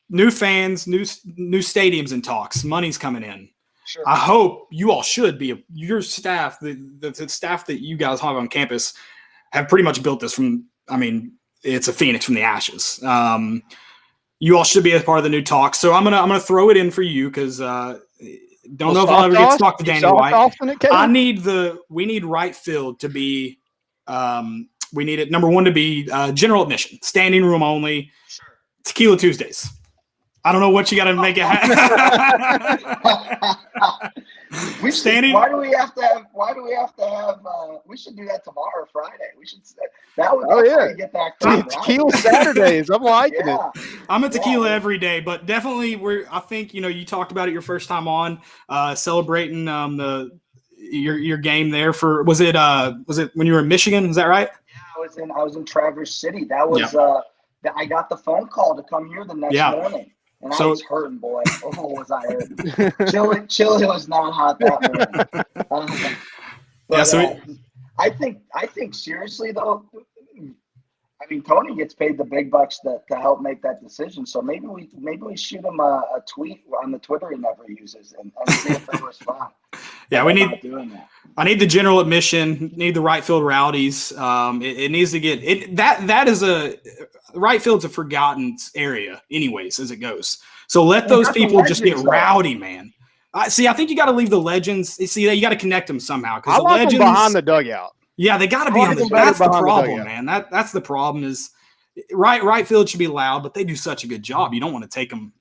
New fans, new stadiums in talks. Money's coming in. Sure. I hope you all should be your staff. The staff that you guys have on campus have pretty much built this from. I mean, it's a phoenix from the ashes. You all should be a part of the new talk. So I'm gonna throw it in for you because don't know if I'll ever get to talk to Danny White. We need right field to be we need it number one to be general admission, standing room only, Tequila Tuesdays. I don't know what you got to make it happen. Why do we have to have? We should do that tomorrow or Friday. We should. That would get that crowd. Tequila Saturdays. I'm liking it. I'm at tequila every day, but definitely I think you talked about it your first time on celebrating your game there for was it when you were in Michigan? Is that right? Yeah, I was in Traverse City. That was I got the phone call to come here the next morning. And I was hurting, boy. Oh, was I hurting? Chili was not hot that morning. I think seriously though, I mean Tony gets paid the big bucks to help make that decision. So maybe we shoot him a tweet on the Twitter he never uses and see if they respond. Yeah, I need the general admission, need the right field rowdies. It needs to get that is a right field's a forgotten area anyways as it goes. So let those people just get rowdy, man. I think you got to leave the legends. See, you got to connect them somehow because the legends them behind the dugout. Yeah, they got to be on the. That's the problem, man. That's the problem. Is right field should be loud, but they do such a good job. You don't want to take them.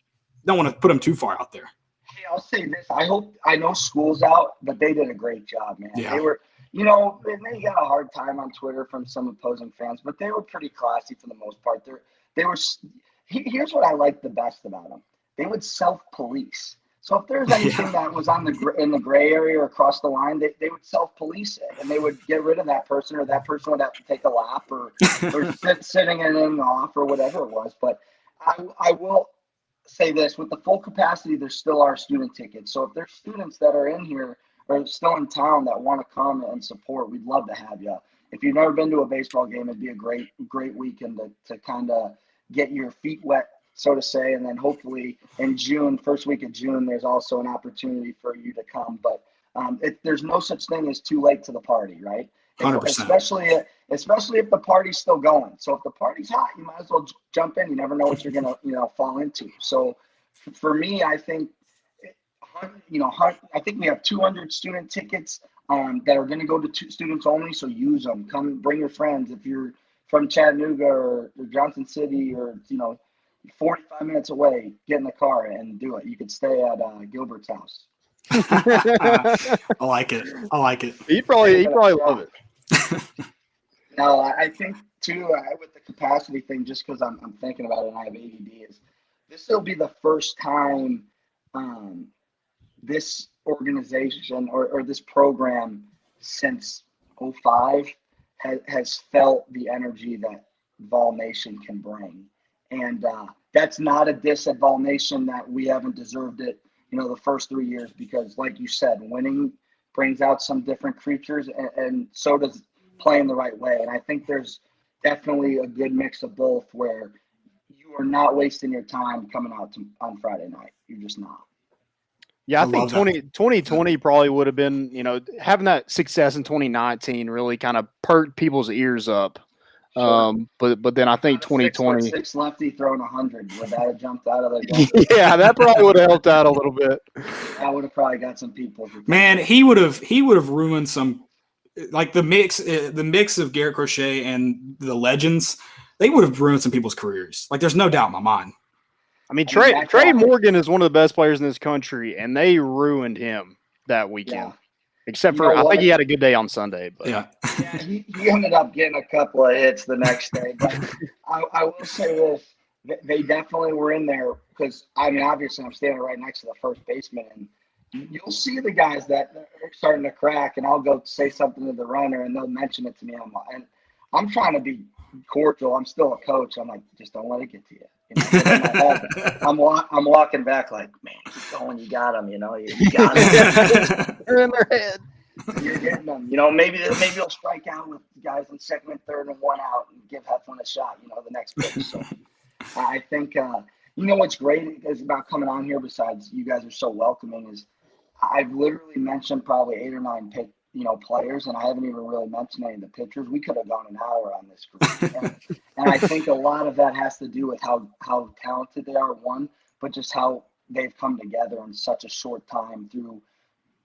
Don't want to put them too far out there. Hey, I'll say this. I know school's out, but they did a great job, man. Yeah. They were. They got a hard time on Twitter from some opposing fans, but they were pretty classy for the most part. They were. Here's what I liked the best about them. They would self-police. So if there's anything that was in the gray area or across the line, they would self-police it, and they would get rid of that person, or that person would have to take a lap or sitting in and off or whatever it was. But I will say this: with the full capacity, there still are student tickets. So if there's students that are in here or still in town that want to come and support, we'd love to have you. If you've never been to a baseball game, it'd be a great weekend to kind of get your feet wet, so to say. And then hopefully in June, first week of June, there's also an opportunity for you to come. But there's no such thing as too late to the party, right? 100%. Especially if the party's still going. So if the party's hot, you might as well jump in. You never know what you're going to, fall into. So for me, I think, I think we have 200 student tickets that are going to go to students only. So use them. Come, bring your friends. If you're from Chattanooga or Johnson City or 45 minutes away, get in the car and do it. You could stay at Gilbert's house. I like it. You probably love it. No, I think too with the capacity thing, just because I'm thinking about it and I have ADD, is this will be the first time this organization or this program since 2005 has felt the energy that Vol Nation can bring. And that's not a diss at Vol Nation that we haven't deserved it, the first 3 years, because like you said, winning brings out some different creatures and so does playing the right way. And I think there's definitely a good mix of both where you are not wasting your time coming out on Friday night. You're just not. Yeah, I think 2020 probably would have been, having that success in 2019 really kind of perked people's ears up. Sure. But then I think 2020 6 lefty throwing 100 would that have jumped out of the yeah, that probably would have helped out a little bit. That would have probably got some people. Man, he would have ruined some, like the mix of Garrett Crochet and the legends. They would have ruined some people's careers. Like there's no doubt in my mind. I mean, Trey Morgan is one of the best players in this country, and they ruined him that weekend. Yeah. Except for, I think he had a good day on Sunday. But. Yeah, he ended up getting a couple of hits the next day. But I will say this: they definitely were in there because, obviously I'm standing right next to the first baseman, and you'll see the guys that are starting to crack, and I'll go say something to the runner, and they'll mention it to me. And I'm trying to be cordial. I'm still a coach. I'm like, just don't let it get to you. I'm walking back like, man, keep going. You got them. You got them. They're in their head. You're getting them. Maybe they'll strike out with guys in second and third and 1 out and give Heflin a shot. The next pitch. So I think what's great is about coming on here. Besides, you guys are so welcoming. Is I've literally mentioned probably 8 or 9 players, and I haven't even really mentioned any of the pitchers. We could have gone an hour on this group. And I think a lot of that has to do with how talented they are, one, but just how they've come together in such a short time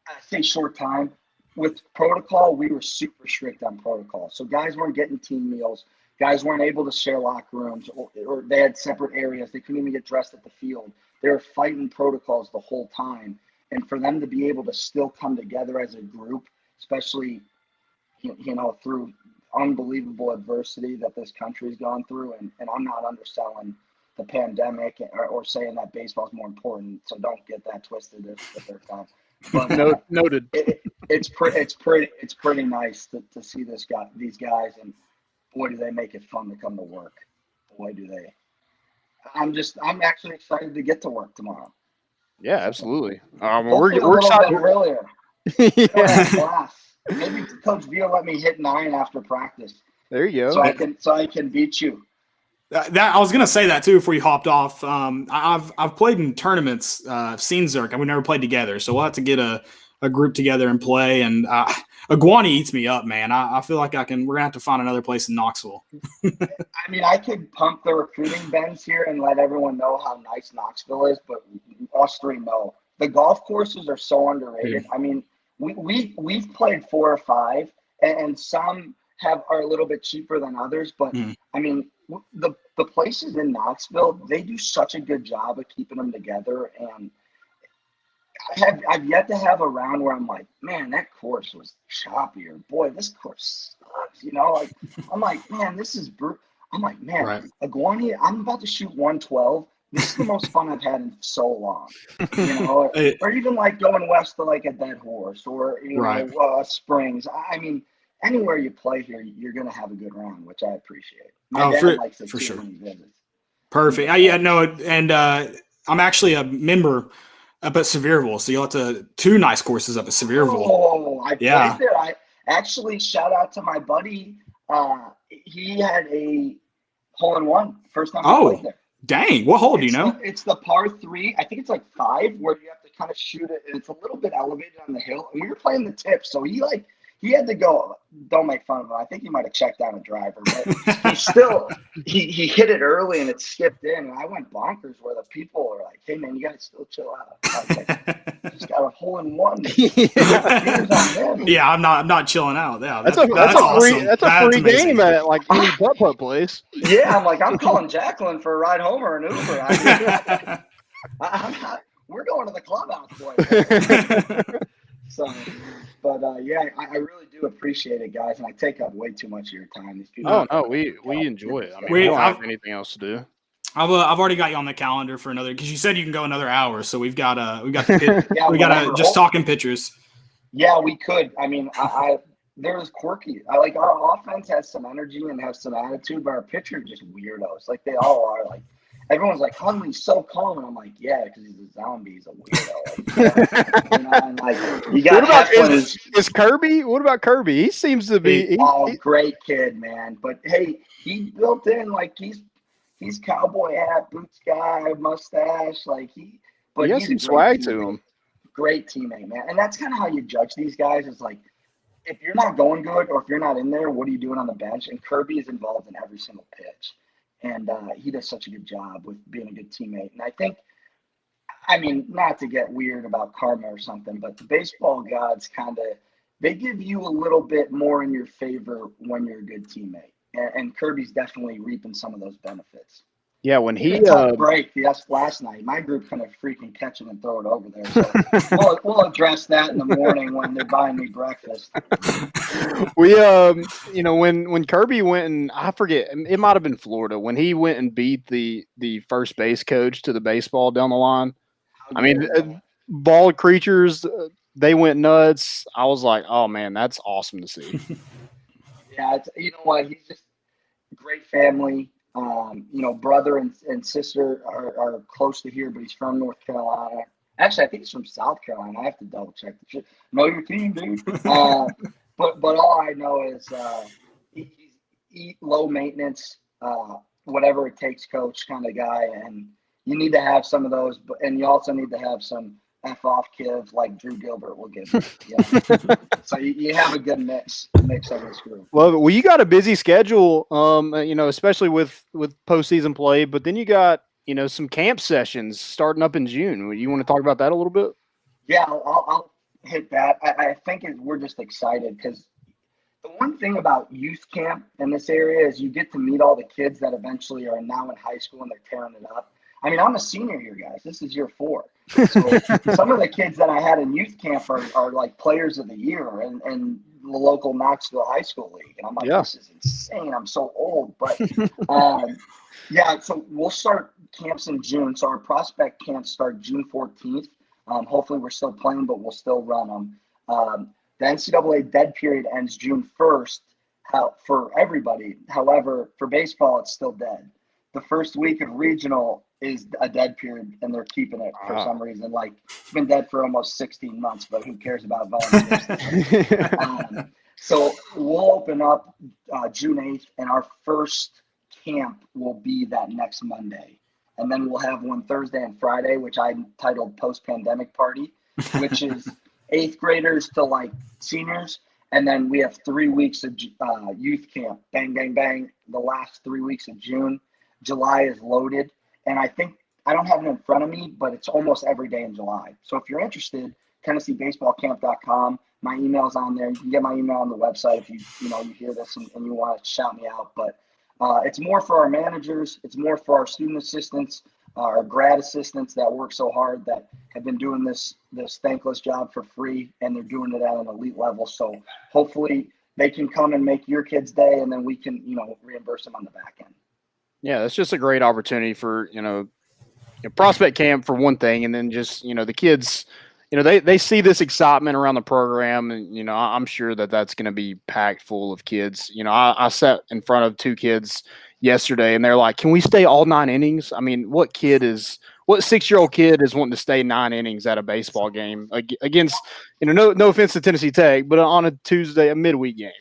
I say short time. With protocol, we were super strict on protocol. So guys weren't getting team meals. Guys weren't able to share locker rooms, or they had separate areas. They couldn't even get dressed at the field. They were fighting protocols the whole time. And for them to be able to still come together as a group, especially, through unbelievable adversity that this country's gone through, and I'm not underselling the pandemic or saying that baseball is more important, so don't get that twisted the third time. But Noted. It's pretty nice to see these guys, and boy, do they make it fun to come to work. Boy, do they. I'm actually excited to get to work tomorrow. Yeah, absolutely. We're excited earlier. Yeah. Class. Maybe Coach V will let me hit 9 after practice. There you go. So I can beat you. That I was gonna say that too before you hopped off. I've played in tournaments. I've seen Zerk, and we never played together, so we'll have to get a group together and play. And Iguani eats me up, man. I feel like we're gonna have to find another place in Knoxville. I mean, I could pump the recruiting bends here and let everyone know how nice Knoxville is, but us three know the golf courses are so underrated. I mean, we've played 4 or 5, and some are a little bit cheaper than others, but I mean, the places in Knoxville, they do such a good job of keeping them together. And I've yet to have a round where I'm like, man, that course was choppy, or boy, this course sucks. I'm like, man, this is brutal. I'm like, man, right. Iguani, I'm about to shoot 112. This is the most fun I've had in so long. Or even like going west to like a Dead Horse, or Springs. I mean, anywhere you play here, you're going to have a good round, which I appreciate. My dad likes it for too sure. when he visits. Perfect. And I'm actually a member up at Sevierville, so you'll have 2 nice courses up at Sevierville. Oh, I played there. I actually, shout out to my buddy. He had a hole-in-one first time I played there. Dang, what hole do you know? It's the par 3. I think it's like 5, where you have to kind of shoot it, and it's a little bit elevated on the hill. And we were playing the tip, so he had to go. Don't make fun of him. I think he might have checked down a driver, but he hit it early and it skipped in. And I went bonkers, where the people are like, "Hey man, you gotta still chill out." I was like, just got a hole-in-one. Yeah, I'm not chilling out. Yeah, that's awesome. That's a free game at like any putt place. Yeah, I'm calling Jacqueline for a ride home or an Uber. I'm not. We're going to the clubhouse, boy. So. But I really do appreciate it, guys, and I take up way too much of your time. These people. We enjoy it. I mean, we don't have anything else to do. I've already got you on the calendar for another, because you said you can go another hour, so we got just talking pitchers. Yeah, we could. I mean, there's quirky. Like, our offense has some energy and has some attitude, but our pitchers are just weirdos. Like, they all are. Like, everyone's like, Huntley's so calm, and I'm like, yeah, because he's a zombie. He's a weirdo. And like, you got. What about is Kirby? What about Kirby? He seems to be great kid, man. But hey, he built in, like, he's cowboy hat, boots guy, mustache, like he has some swag to him. Great teammate, man. And that's kind of how you judge these guys. Is like, if you're not going good, or if you're not in there, what are you doing on the bench? And Kirby is involved in every single pitch. And he does such a good job with being a good teammate. And I think, I mean, not to get weird about karma or something, but the baseball gods they give you a little bit more in your favor when you're a good teammate. And Kirby's definitely reaping some of those benefits. Yeah, when he break, yes, last night, my group couldn't freaking catch it and throw it over there. So we'll address that in the morning when they're buying me breakfast. We when Kirby went, and I forget, it might have been Florida, when he went and beat the first base coach to the baseball down the line. I mean, ball creatures, they went nuts. I was like, oh man, that's awesome to see. Yeah, you know what? He's just a great family. Brother and sister are close to here, but he's from North Carolina. Actually, I think he's from South Carolina. I have to double check the shit. Know your team, dude. But all I know is he's low maintenance, whatever it takes, coach kind of guy. And you need to have some of those, and you also need to have some F off Kiv like Drew Gilbert will give you. Yeah. So you have a good mix of this group. Love it. Well, you got a busy schedule, especially with postseason play, but then you got, some camp sessions starting up in June. You want to talk about that a little bit? Yeah, I'll hit that. I think we're just excited because the one thing about youth camp in this area is you get to meet all the kids that eventually are now in high school and they're tearing it up. I mean, I'm a senior here, guys. This is year 4. So some of the kids that I had in youth camp are like players of the year and the local Knoxville High School League. And I'm like, This is insane. I'm so old. But so we'll start camps in June. So our prospect camps start June 14th. Hopefully we're still playing, but we'll still run them. The NCAA dead period ends June 1st for everybody. However, for baseball, it's still dead. The first week of regional is a dead period, and they're keeping it for some reason. Like, it's been dead for almost 16 months, but who cares about volunteers? So we'll open up June 8th, and our first camp will be that next Monday. And then we'll have one Thursday and Friday, which I titled Post-Pandemic Party, which is 8th graders to like seniors. And then we have 3 weeks of youth camp, bang, bang, bang, the last 3 weeks of June. July is loaded. And I think, I don't have it in front of me, but it's almost every day in July. So if you're interested, TennesseeBaseballCamp.com. My email's on there. You can get my email on the website if you hear this and you want to shout me out. But it's more for our managers. It's more for our student assistants, our grad assistants that work so hard, that have been doing this thankless job for free, and they're doing it at an elite level. So hopefully they can come and make your kid's day, and then we can, reimburse them on the back end. Yeah, it's just a great opportunity for, prospect camp for one thing, and then just, the kids, they see this excitement around the program, and, I'm sure that that's going to be packed full of kids. I sat in front of 2 kids yesterday, and they're like, can we stay all 9 innings? I mean, what 6-year-old kid is wanting to stay 9 innings at a baseball game against, no offense to Tennessee Tech, but on a Tuesday, a midweek game?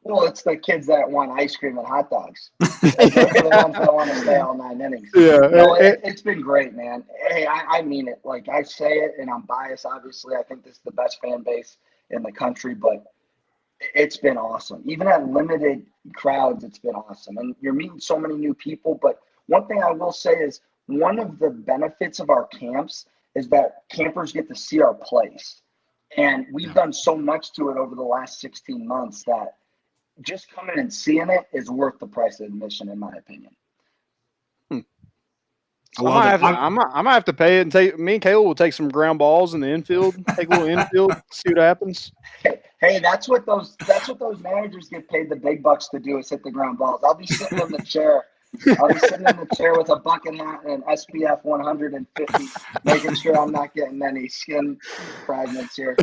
Well, it's the kids that want ice cream and hot dogs. They're the ones that want to stay all 9 innings. Yeah, it's been great, man. Hey, I mean it. Like, I say it, and I'm biased, obviously. I think this is the best fan base in the country, but it's been awesome. Even at limited crowds, it's been awesome. And you're meeting so many new people. But one thing I will say is one of the benefits of our camps is that campers get to see our place. And we've done so much to it over the last 16 months that just coming and seeing it is worth the price of admission, in my opinion. I might have to pay it and take. Me and Caleb will take some ground balls in the infield, take a little infield, see what happens. Hey, that's what those managers get paid the big bucks to do, is hit the ground balls. I'll be sitting in the chair. With a bucket hat and SPF 150, making sure I'm not getting any skin fragments here.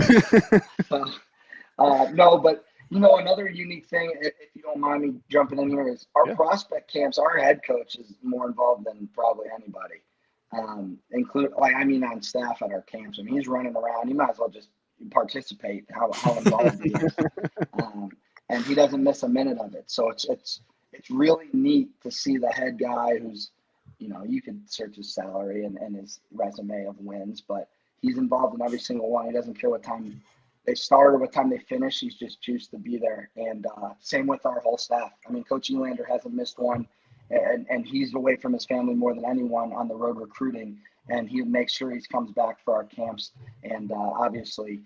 No, but. Another unique thing, if you don't mind me jumping in here, is our prospect camps. Our head coach is more involved than probably anybody, on staff at our camps. I mean, he's running around. He might as well just participate. How involved he is, and he doesn't miss a minute of it. So it's really neat to see the head guy who's, you can search his salary and his resume of wins, but he's involved in every single one. He doesn't care what time they start or what time they finish. He's just choose to be there. And same with our whole staff. I mean, Coach Elander hasn't missed one, and he's away from his family more than anyone on the road recruiting. And he makes sure he comes back for our camps. And obviously,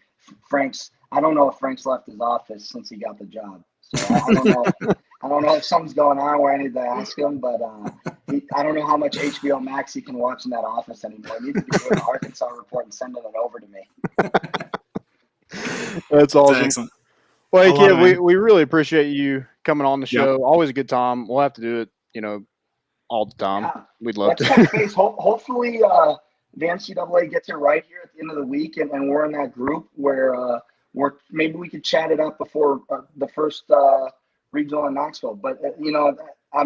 I don't know if Frank's left his office since he got the job. So I don't know if something's going on where I need to ask him, but I don't know how much HBO Max he can watch in that office anymore. He needs to be doing an Arkansas report and sending it over to me. That's awesome. Excellent. Well, hey, kid, we really appreciate you coming on the show. Yep. Always a good time. We'll have to do it, all the time. Yeah. We'd love to. Hopefully, the NCAA gets it right here at the end of the week, and we're in that group where maybe we could chat it up before the first regional in Knoxville. But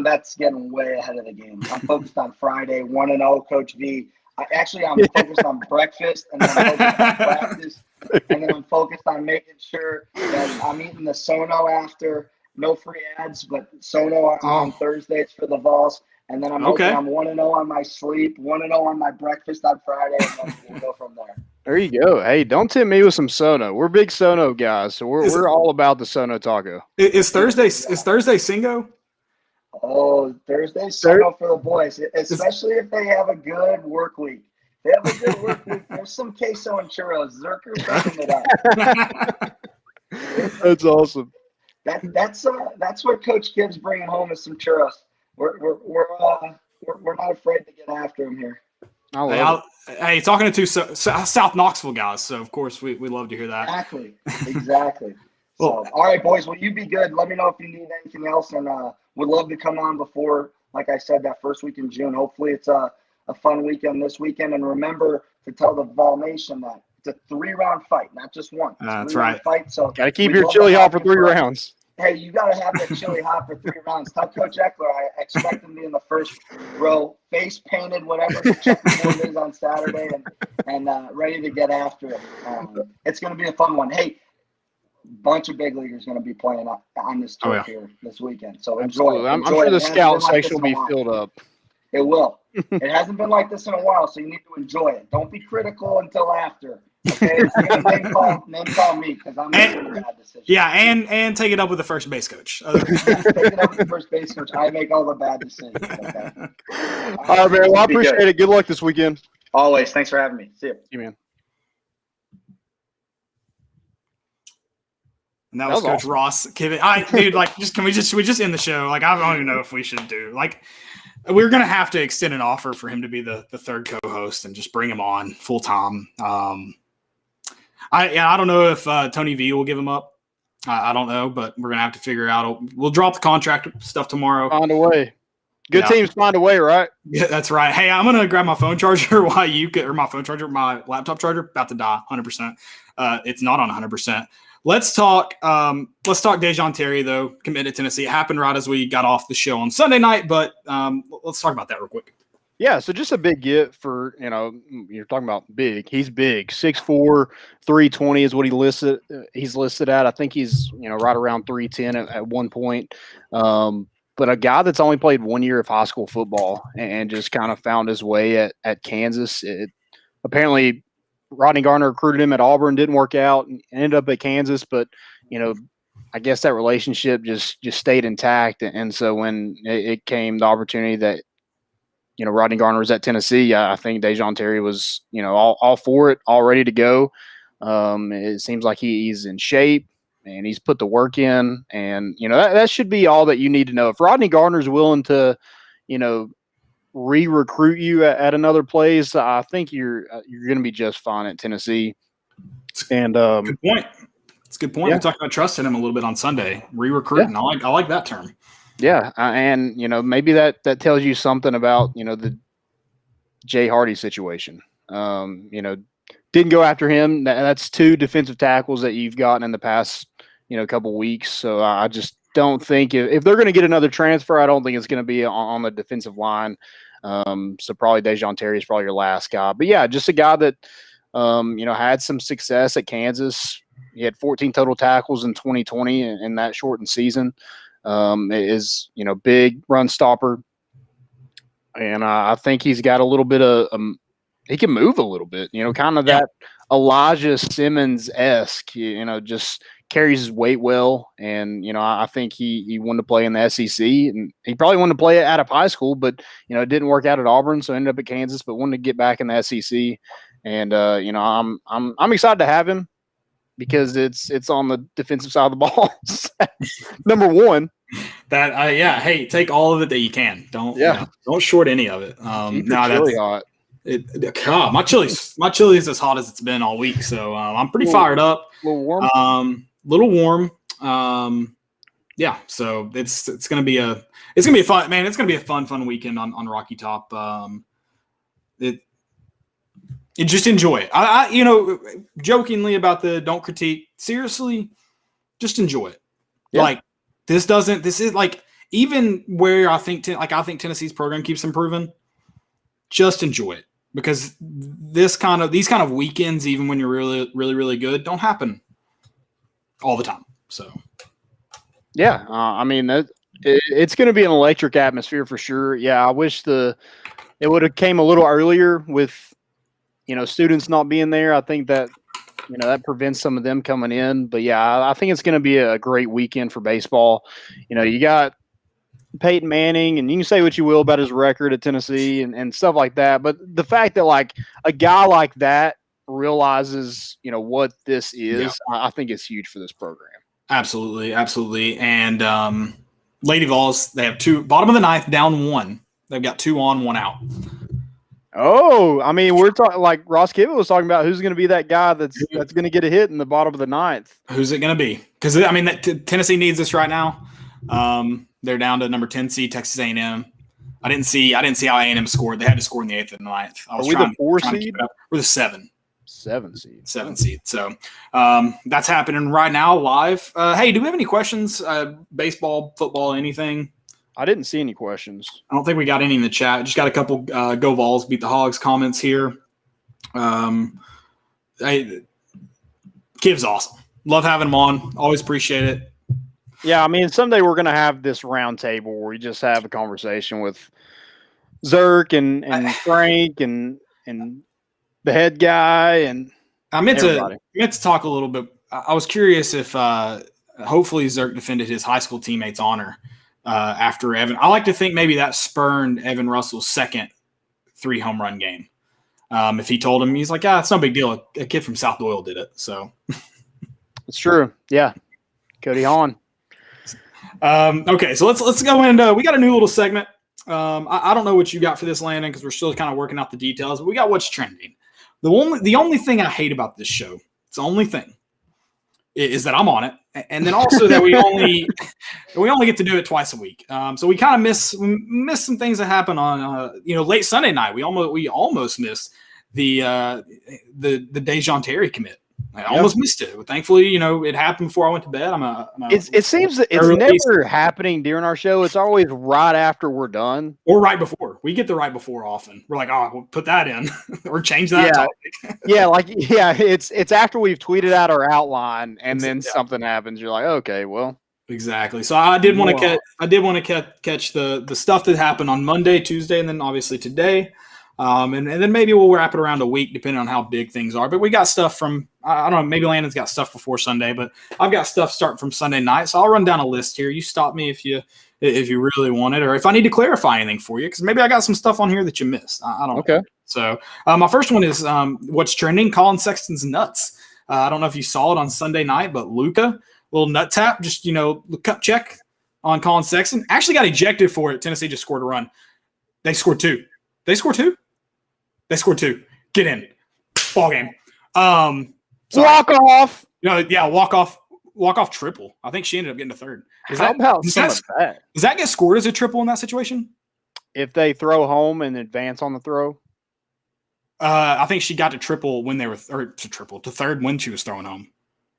that's getting way ahead of the game. I'm focused on Friday, 1-0, Coach V. I'm focused on breakfast, and then I'm focused on practice, and then I'm focused on making sure that I'm eating the Sono after. No free ads, but Sono on Thursdays for the Vols. And then I'm 1-0 on my sleep, 1-0 on my breakfast on Friday, and then we'll go from there. There you go. Hey, don't tempt me with some Sono. We're big Sono guys, so we're all about the Sono taco. Is Thursday Singo? Oh, Thursday's Sono for the boys, especially if they have a good work week. They have a good work week. There's some queso and churros. Zerker's bringing it up. That's awesome. That's what Coach Gibbs bringing home is some churros. We're not afraid to get after him here. Hey, talking to two South Knoxville guys, so of course we love to hear that. Exactly. So, all right, boys. Well, you be good. Let me know if you need anything else, and would love to come on before, like I said, that first week in June. Hopefully, it's a fun weekend this weekend. And remember to tell the Vol Nation that it's a 3-round fight, not just one. That's right. Fight. So got to keep your chili hot for 3 rounds. Hey, you got to have that chili hot for 3 rounds. Tell Coach Eckler I expect him to be in the first row, face painted, whatever the checkerboard is on Saturday, and ready to get after it. It's going to be a fun one. Hey, bunch of big leaguers going to be playing on this tour here this weekend. So enjoy it. I'm sure the scout section will be filled up. It will. It hasn't been like this in a while, so you need to enjoy it. Don't be critical until after. Okay, name call me because I'm making a bad decision. Yeah, and take it up with the first base coach. Take it up with the first base coach. I make all the bad decisions. Okay. All right, man. Well, I appreciate it. Good luck this weekend. Always. Thanks for having me. See you. See you, man. And that was Coach awesome. Ross Kivett. Dude, like, should we just end the show? Like, I don't even know if we should do. Like, we're gonna have to extend an offer for him to be the third co-host and just bring him on full time. I don't know if Tony V will give him up. I don't know, but we're gonna have to figure out. We'll drop the contract stuff tomorrow. Find a way. Good teams find a way, right? Yeah, that's right. Hey, I'm gonna grab my phone charger while my laptop charger about to die 100%. It's not on 100%. Let's talk Dejon Terry, though, committed to Tennessee. It happened right as we got off the show on Sunday night, but let's talk about that real quick. Yeah, so just a big get for, you're talking about big. He's big. 6'4", 320 is what he's listed at. I think he's, right around 310 at one point. But a guy that's only played 1 year of high school football and just kind of found his way at Kansas. Apparently – Rodney Garner recruited him at Auburn, didn't work out, and ended up at Kansas. But, I guess that relationship just stayed intact. And so when it came the opportunity that, Rodney Garner was at Tennessee, I think Dejon Terry was, all for it, all ready to go. It seems like he's in shape and he's put the work in. And, that should be all that you need to know. If Rodney Garner's willing to, re-recruit you at another place, I think you're going to be just fine at Tennessee. And good point. It's a good point. Yeah. We talked about trusting him a little bit on Sunday. Re-recruiting. Yeah. I like that term. Yeah, and maybe that tells you something about the Jay Hardy situation. Didn't go after him. That's 2 defensive tackles that you've gotten in the past couple weeks. So I just don't think if they're going to get another transfer, I don't think it's going to be on the defensive line. So probably Dejon Terry is probably your last guy. But yeah, just a guy that, had some success at Kansas. He had 14 total tackles in 2020 in that shortened season. Is, big run stopper. And I think he's got a little bit of he can move a little bit, kind of that Elijah Simmons-esque, just carries his weight well. And, I think he wanted to play in the SEC, and he probably wanted to play out of high school, but, it didn't work out at Auburn. So ended up at Kansas, but wanted to get back in the SEC. And, I'm excited to have him because it's on the defensive side of the ball. Number one. Hey, take all of it that you can. Don't short any of it. Really hot. God, my chili's as hot as it's been all week, so I'm pretty fired up. A little warm. Yeah, so it's gonna be a fun, man. It's gonna be a fun weekend on Rocky Top. Just enjoy it. I jokingly about the don't critique. Seriously, just enjoy it. Yeah. Like this is like even where I think Tennessee's program keeps improving. Just enjoy it. Because these kind of weekends, even when you're really, really, really good, don't happen all the time. So, yeah, it's going to be an electric atmosphere for sure. Yeah, I wish it would have came a little earlier with students not being there, I think that that prevents some of them coming in. But yeah, I think it's going to be a great weekend for baseball. You got Peyton Manning, and you can say what you will about his record at Tennessee and stuff like that. But the fact that like a guy like that realizes, what this is, I think it's huge for this program. Absolutely. Absolutely. And Lady Vols, they have two, bottom of the ninth, down one. They've got 2 on, 1 out. Oh, I mean, we're talking like Ross Kivett was talking about who's going to be that guy that's going to get a hit in the bottom of the ninth. Who's it going to be? Because I mean, Tennessee needs this right now. They're down to number 10 seed Texas A&M. I didn't see how A&M scored. They had to score in the 8th and the 9th. Are we the 4 seed? We're the 7. 7 seed. 7 seed. So that's happening right now live. Hey, do we have any questions? Baseball, football, anything? I didn't see any questions. I don't think we got any in the chat. Just got a couple Go Vols, beat the Hogs comments here. Kiv's awesome. Love having him on. Always appreciate it. Yeah, I mean, someday we're going to have this round table where we just have a conversation with Zerk and Frank and the head guy and I meant to talk a little bit. I was curious if hopefully Zerk defended his high school teammate's honor after Evan. I like to think maybe that spurned Evan Russell's second 3 home run game. If he told him, he's like, it's no big deal. A kid from South Doyle did it. So it's true. Yeah. Cody Hahn. Okay, so let's go into we got a new little segment. I don't know what you got for this, Landon, because we're still kind of working out the details, but we got what's trending. The only thing I hate about this show, it's the only thing, is that I'm on it, and then also that we only get to do it twice a week. So we kind of miss some things that happen on late Sunday night. We almost missed the Dejon Terry commit. I almost missed it. But thankfully, it happened before I went to bed. It seems that it's never happening during our show. It's always right after we're done. Or right before. We get the right before often. We're like, we'll put that in or change that topic. It's after we've tweeted out our outline and then something happens. You're like, okay, well. Exactly. So I did want to catch the stuff that happened on Monday, Tuesday, and then obviously today. And then maybe we'll wrap it around a week depending on how big things are. But we got stuff from, I don't know, maybe Landon's got stuff before Sunday, but I've got stuff starting from Sunday night. So I'll run down a list here. You stop me if you really want it, or if I need to clarify anything for you, because maybe I got some stuff on here that you missed. I don't know. Okay. So my first one is what's trending, Colin Sexton's nuts. I don't know if you saw it on Sunday night, but Luka, little nut tap, just, cup check on Colin Sexton. Actually got ejected for it. Tennessee just scored a run. They scored 2. They scored 2? They scored 2. Get in. Ball game. Walk off. Walk off triple. I think she ended up getting a third. Does that get scored as a triple in that situation? If they throw home and advance on the throw? I think she got to triple when they were to third when she was throwing home.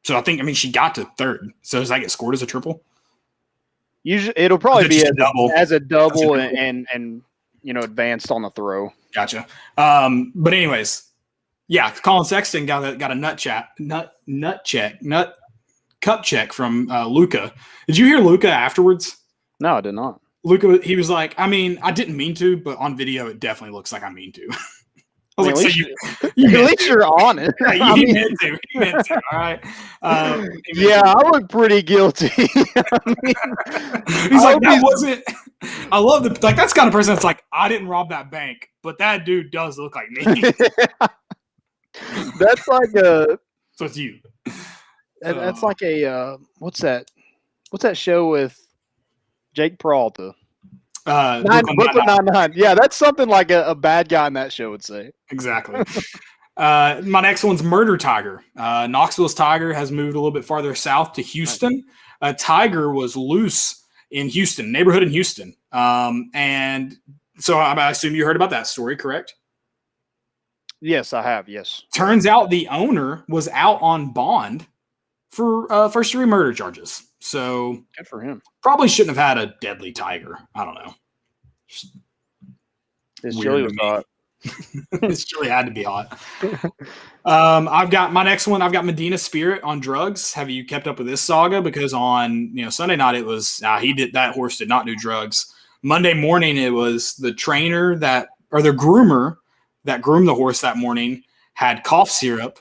So she got to third. So does that get scored as a triple? Usually it'll probably be as a double and advanced on the throw. Gotcha. But anyways, Colin Sexton got a cup check from Luka. Did you hear Luka afterwards? No, I did not. Luka, he was like, I didn't mean to, but on video it definitely looks like I mean to. I was like, at least you're honest. Yeah, he meant to. All right. I look pretty guilty. He's like, that wasn't. I love that's the kind of person that's like, I didn't rob that bank, but that dude does look like me. That's like a. So it's you. That's like a what's that show with Jake Peralta? Brooklyn Nine-Nine. Yeah, that's something like a bad guy in that show would say. Exactly. My next one's Murder Tiger. Knoxville's Tiger has moved a little bit farther south to Houston. Tiger was loose in Houston, neighborhood in Houston. And so I assume you heard about that story, correct? Yes, I have. Yes. Turns out the owner was out on bond for first-degree murder charges. So good for him. Probably shouldn't have had a deadly tiger. I don't know. His chili was hot. His chili had to be hot. I've got my next one. I've got Medina Spirit on drugs. Have you kept up with this saga? Because on Sunday night it was that horse did not do drugs. Monday morning it was the trainer the groomer that groomed the horse that morning had cough syrup,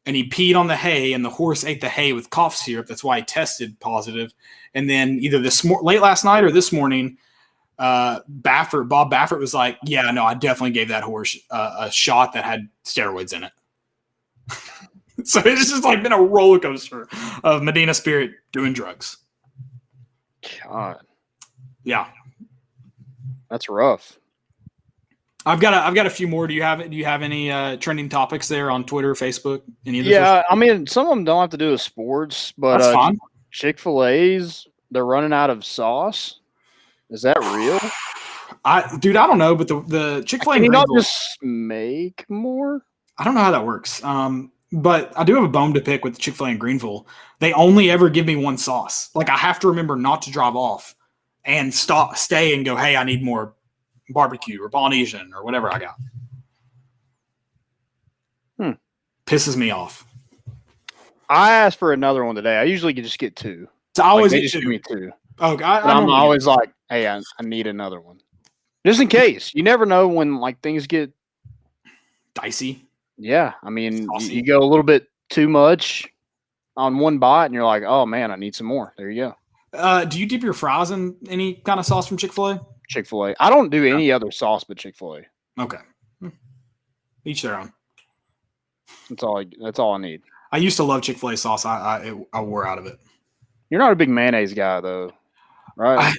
and he peed on the hay, and the horse ate the hay with cough syrup. That's why he tested positive. And then either late last night or this morning, Bob Baffert was like, yeah, no, I definitely gave that horse a shot that had steroids in it. So it's just like been a roller coaster of Medina Spirit doing drugs. God. Yeah. That's rough. I've got a few more. Do you have any trending topics there on Twitter, Facebook? Any of those? Yeah, I mean, some of them don't have to do with sports, but That's fine. Chick-fil-A's, they're running out of sauce. Is that real? I don't know, but the Chick-fil-A Can you not Greenville, just make more? I don't know how that works. But I do have a bone to pick with the Chick-fil-A in Greenville. They only ever give me one sauce. Like I have to remember not to drive off and stay and go, hey, I need more barbecue or Polynesian or whatever I got. Pisses me off. I asked for another one today. I usually just get two. So I always they get just two. give me two. Oh, I'm always like, hey, I need another one. Just in case. You never know when like things get dicey. Yeah. I mean, you go a little bit too much on one bite and you're like, oh man, I need some more. There you go. Do you dip your fries in any kind of sauce from Chick-fil-A? Chick-fil-A. I don't do any other sauce but Chick-fil-A. Okay. Each their own. That's all I need. I used to love Chick-fil-A sauce. I wore out of it. You're not a big mayonnaise guy though, right?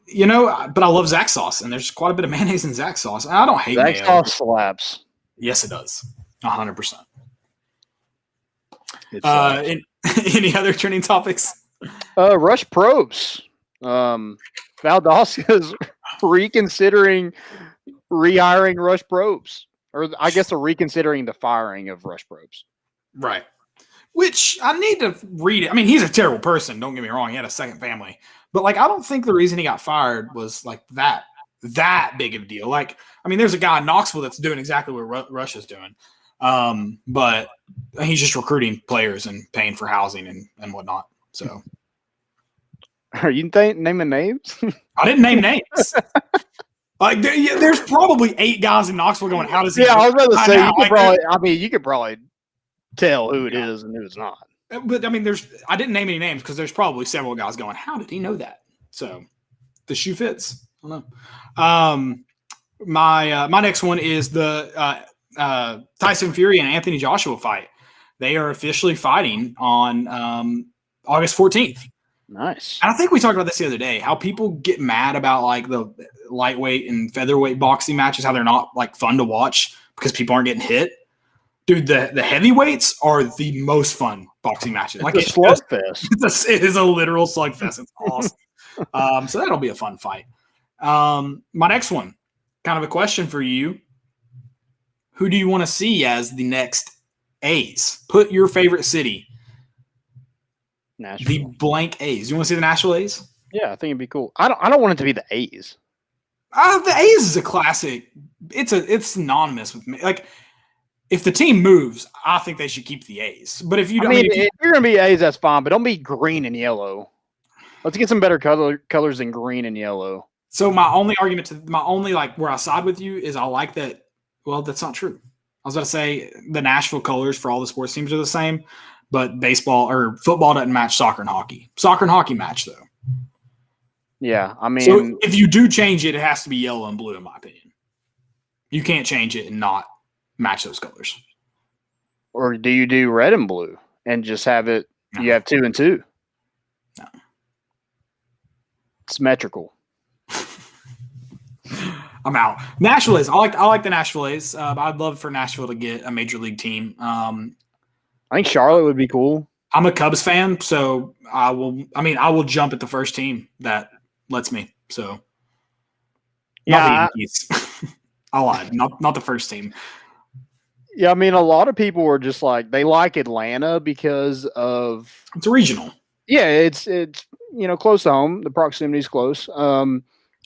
But I love Zach sauce, and there's quite a bit of mayonnaise in Zach sauce. I don't hate Zach mayo. sauce slaps. Yes, it does. 100%. Any other trending topics? Rush probes. Valdosta's reconsidering rehiring Rush probes. Or I guess they're reconsidering the firing of Rush probes. Right. Which I need to read it. I mean, he's a terrible person. Don't get me wrong. He had a second family. But, I don't think the reason he got fired was, that big of a deal. I mean, there's a guy in Knoxville that's doing exactly what Rush is doing. But he's just recruiting players and paying for housing and whatnot. So. Are you naming names? I didn't name names. There's probably 8 guys in Knoxville going, how does he? Yeah, I was about to say, you could probably tell who it is and who it's not. But I mean, I didn't name any names because there's probably several guys going, how did he know that? So the shoe fits. I don't know. My next one is the Tyson Fury and Anthony Joshua fight. They are officially fighting on August 14th. Nice. And I think we talked about this the other day, how people get mad about the lightweight and featherweight boxing matches, how they're not fun to watch because people aren't getting hit. Dude, the heavyweights are the most fun boxing matches. It's a slugfest. It is a literal slugfest. It's awesome. So that'll be a fun fight. My next one, kind of a question for you. Who do you want to see as the next A's? Put your favorite city. Nashville. The blank A's. You want to see the Nashville A's? Yeah, I think it'd be cool. I don't want it to be the A's. The A's is a classic. It's synonymous with me. If the team moves, I think they should keep the A's. But if you don't, if you're gonna be A's, that's fine. But don't be green and yellow. Let's get some better colors than green and yellow. So my only argument where I side with you is I like that. Well, that's not true. I was going to say the Nashville colors for all the sports teams are the same, but baseball or football doesn't match soccer and hockey. Soccer and hockey match though. Yeah, I mean, so if you do change it, it has to be yellow and blue, in my opinion. You can't change it and not match those colors. Or do you do red and blue and just have it? No. You have 2 and 2. No, symmetrical. I'm out. Nashville A's. I like the Nashville A's. I'd love for Nashville to get a major league team. I think Charlotte would be cool. I'm a Cubs fan, so I will jump at the first team that lets me. So yeah, I lied. Not the first team. Yeah, I mean, a lot of people were just they like Atlanta because of it's a regional. Yeah, it's close to home. The proximity is close.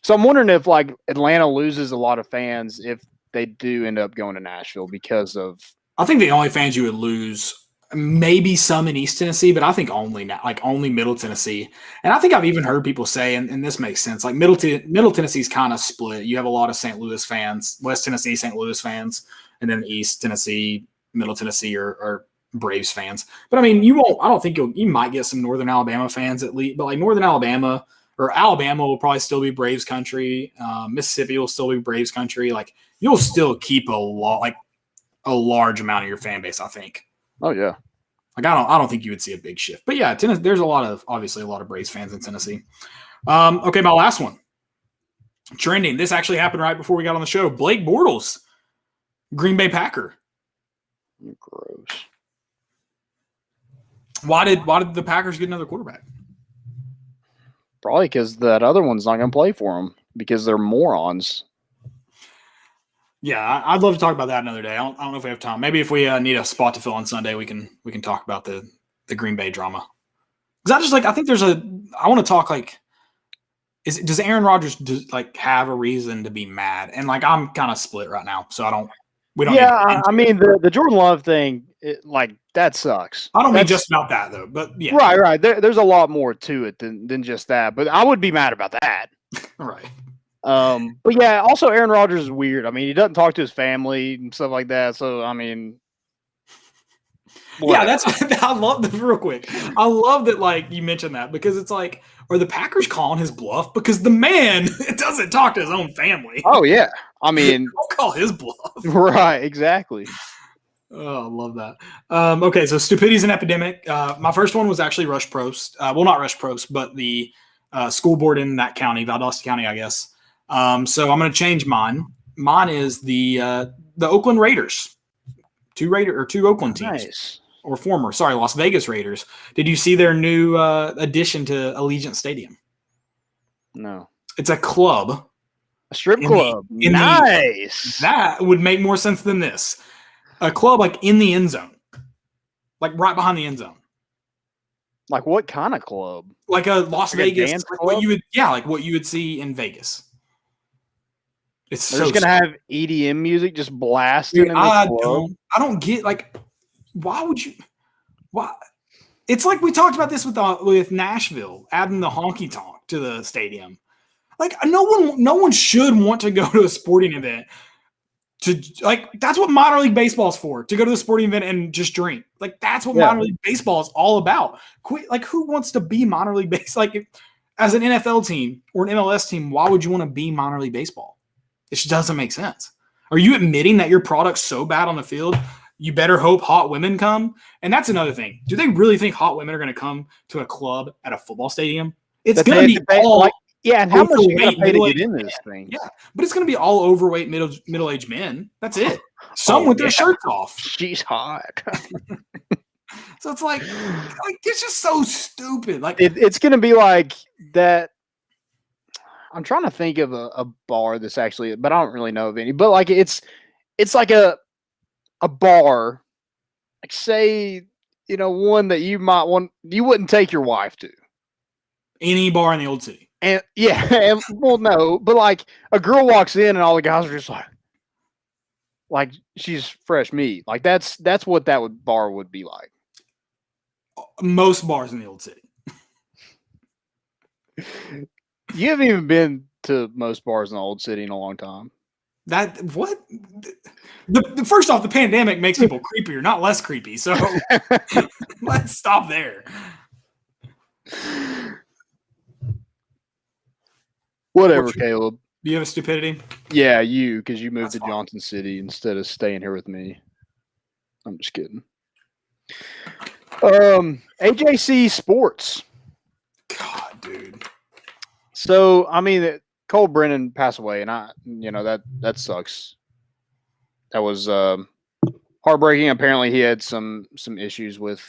So I'm wondering if Atlanta loses a lot of fans if they do end up going to Nashville because of. I think the only fans you would lose, maybe some in East Tennessee, but I think only Middle Tennessee. And I think I've even heard people say, and this makes sense, Middle Tennessee's kind of split. You have a lot of St. Louis fans, West Tennessee, St. Louis fans, and then East Tennessee, Middle Tennessee are Braves fans. But I mean, you won't. I don't think you might get some Northern Alabama fans at least. But like Northern Alabama or Alabama will probably still be Braves country. Mississippi will still be Braves country. Like you'll still keep a large amount of your fan base, I think. Oh yeah. Like I don't think you would see a big shift. But yeah, Tennessee, there's obviously a lot of Braves fans in Tennessee. Okay, my last one. Trending. This actually happened right before we got on the show. Blake Bortles, Green Bay Packer. Gross. Why did the Packers get another quarterback? Probably because that other one's not going to play for them because they're morons. Yeah, I'd love to talk about that another day. I don't know if we have time. Maybe if we need a spot to fill on Sunday, we can talk about the Green Bay drama. Because I think I want to talk like, does Aaron Rodgers have a reason to be mad? And like I'm kind of split right now, so we don't. Yeah, I mean the Jordan Love thing, that sucks. I don't mean just about that though, but yeah, right. There's a lot more to it than just that. But I would be mad about that. Right. But yeah, also Aaron Rodgers is weird. I mean, he doesn't talk to his family and stuff like that. So I mean, yeah, I love that. Real quick, I love that. Like you mentioned that because it's like, are the Packers calling his bluff? Because the man doesn't talk to his own family. Oh yeah, I mean, don't call his bluff. Right, exactly. Oh, I love that. Okay, so Stupidity is an epidemic. My first one was actually Rush Probst. Well, not Rush Probst, but the school board in that county, Valdosta County, I guess. So I'm going to change mine. Mine is the Oakland Raiders. Two Oakland teams. Nice. Or former, Las Vegas Raiders. Did you see their new addition to Allegiant Stadium? No. It's a club. A strip club. Nice. That would make more sense than this. A club like in the end zone. Like right behind the end zone. Like what kind of club? Like a Las Vegas. Like what you would see in Vegas. It's They're just gonna have EDM music just blasting. Dude, I don't get why would you? Why? It's like we talked about this with Nashville adding the honky tonk to the stadium. Like no one should want to go to a sporting event that's what minor league baseball is for, to go to the sporting event and just drink. Like that's what minor league baseball is all about. Who wants to be minor league baseball? Like as an NFL team or an MLS team, why would you want to be minor league baseball? It just doesn't make sense. Are you admitting that your product's so bad on the field? You better hope hot women come. And that's another thing. Do they really think hot women are going to come to a club at a football stadium? It's going to be all and how much you got to pay to get in this thing? Yeah, but it's going to be all overweight middle-aged men. That's it. Some with their shirts off. She's hot. So it's like it's just so stupid. Like it's going to be like that. I'm trying to think of a bar that's actually, but I don't really know of any. But like it's like a bar, like say, one that you wouldn't take your wife to. Any bar in the old city. And yeah, well, no, but like a girl walks in and all the guys are just like she's fresh meat. Like that's what bar would be like. Most bars in the old city. You haven't even been to most bars in the old city in a long time. What? The first off, the pandemic makes people creepier, not less creepy. So let's stop there. Whatever, Caleb. Do you have a stupidity? Yeah, because you moved to Johnson City instead of staying here with me. I'm just kidding. AJC Sports. God, dude. So, I mean, Cole Brennan passed away, and that sucks. That was heartbreaking. Apparently, he had some issues with,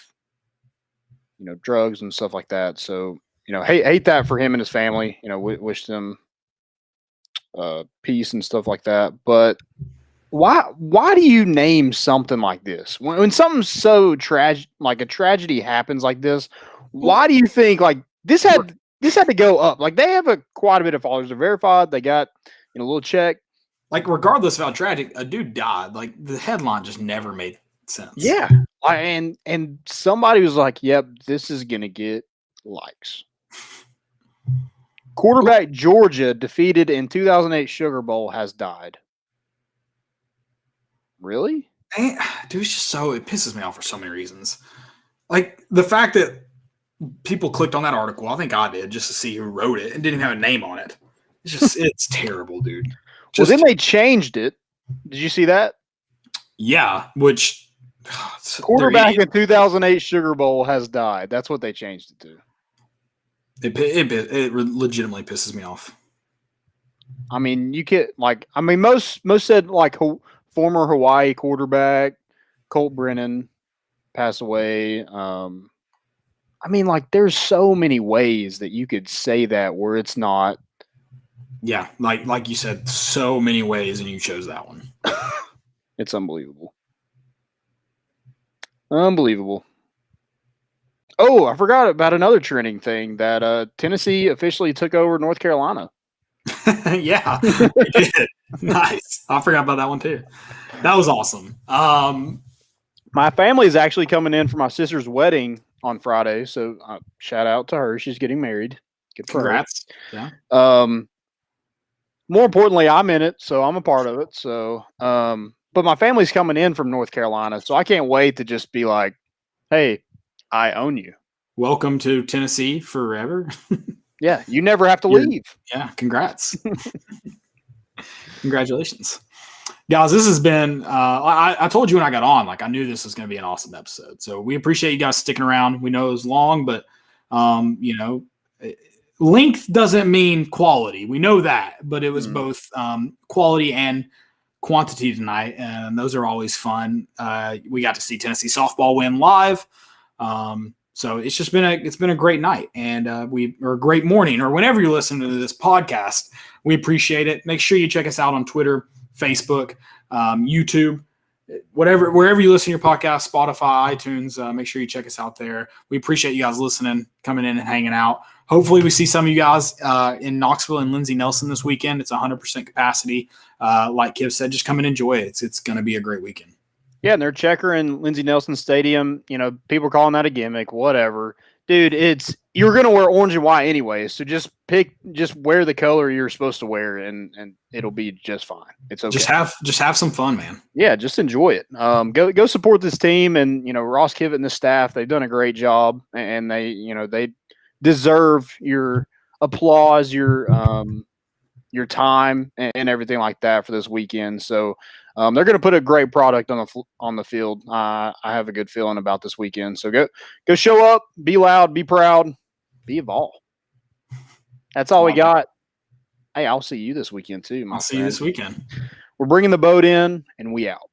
drugs and stuff like that. So, hate that for him and his family. Wish them peace and stuff like that. But why do you name something like this when something so tragic, like a tragedy, happens like this? Why do you think like this had to go up? Like they have quite a bit of followers. They're verified. They got a little check. Like regardless of how tragic, a dude died. Like the headline just never made sense. Yeah, and somebody was like, "Yep, this is gonna get likes." Quarterback Georgia defeated in 2008 Sugar Bowl has died. Really? And, dude, it's just it pisses me off for so many reasons. Like the fact that people clicked on that article, I think I did, just to see who wrote it and didn't even have a name on it. It's terrible, dude. Well, then they changed it. Did you see that? Yeah, which quarterback in 2008 Sugar Bowl has died. That's what they changed it to. It legitimately pisses me off. I mean, most said like former Hawaii quarterback Colt Brennan passed away. I mean, like, there's so many ways that you could say that where it's not. Yeah, like you said, so many ways, and you chose that one. It's unbelievable. Unbelievable. Oh, I forgot about another trending thing that Tennessee officially took over North Carolina. Yeah, we did. Nice. I forgot about that one too. That was awesome. My family is actually coming in for my sister's wedding on Friday, so shout out to her. She's getting married. Good for Congrats. her. Yeah. More importantly, I'm in it, so I'm a part of it. So, but my family's coming in from North Carolina, so I can't wait to just be like, "Hey, I own you. Welcome to Tennessee forever." Yeah, you never have to leave. Yeah, congrats. Congratulations. Guys, this has been, I told you when I got on, like I knew this was going to be an awesome episode. So we appreciate you guys sticking around. We know it was long, but, length doesn't mean quality. We know that, but it was both quality and quantity tonight, and those are always fun. We got to see Tennessee softball win live. So it's just been a great night, and or a great morning, or whenever you listen to this podcast. We appreciate it. Make sure you check us out on Twitter, Facebook, YouTube, wherever you listen to your podcast, Spotify, iTunes. Make sure you check us out there. We appreciate you guys listening, coming in and hanging out. Hopefully we see some of you guys in Knoxville and Lindsey Nelson this weekend. It's 100% capacity. Like Kiv said, just come and enjoy it. It's going to be a great weekend. Yeah, and they're Checker in Lindsey Nelson Stadium. You know, people calling that a gimmick, whatever. Dude, you're going to wear orange and white anyway, so just wear the color you're supposed to wear, and it'll be just fine. It's okay. Just have some fun, man. Yeah, just enjoy it. Go support this team, and Ross Kivett and the staff. They've done a great job, and they deserve your applause, your time, and everything like that for this weekend. So they're going to put a great product on the field. I have a good feeling about this weekend. So go show up, be loud, be proud, be evolved. That's all we got. Hey, I'll see you this weekend too. I'll see you this weekend. We're bringing the boat in, and we out.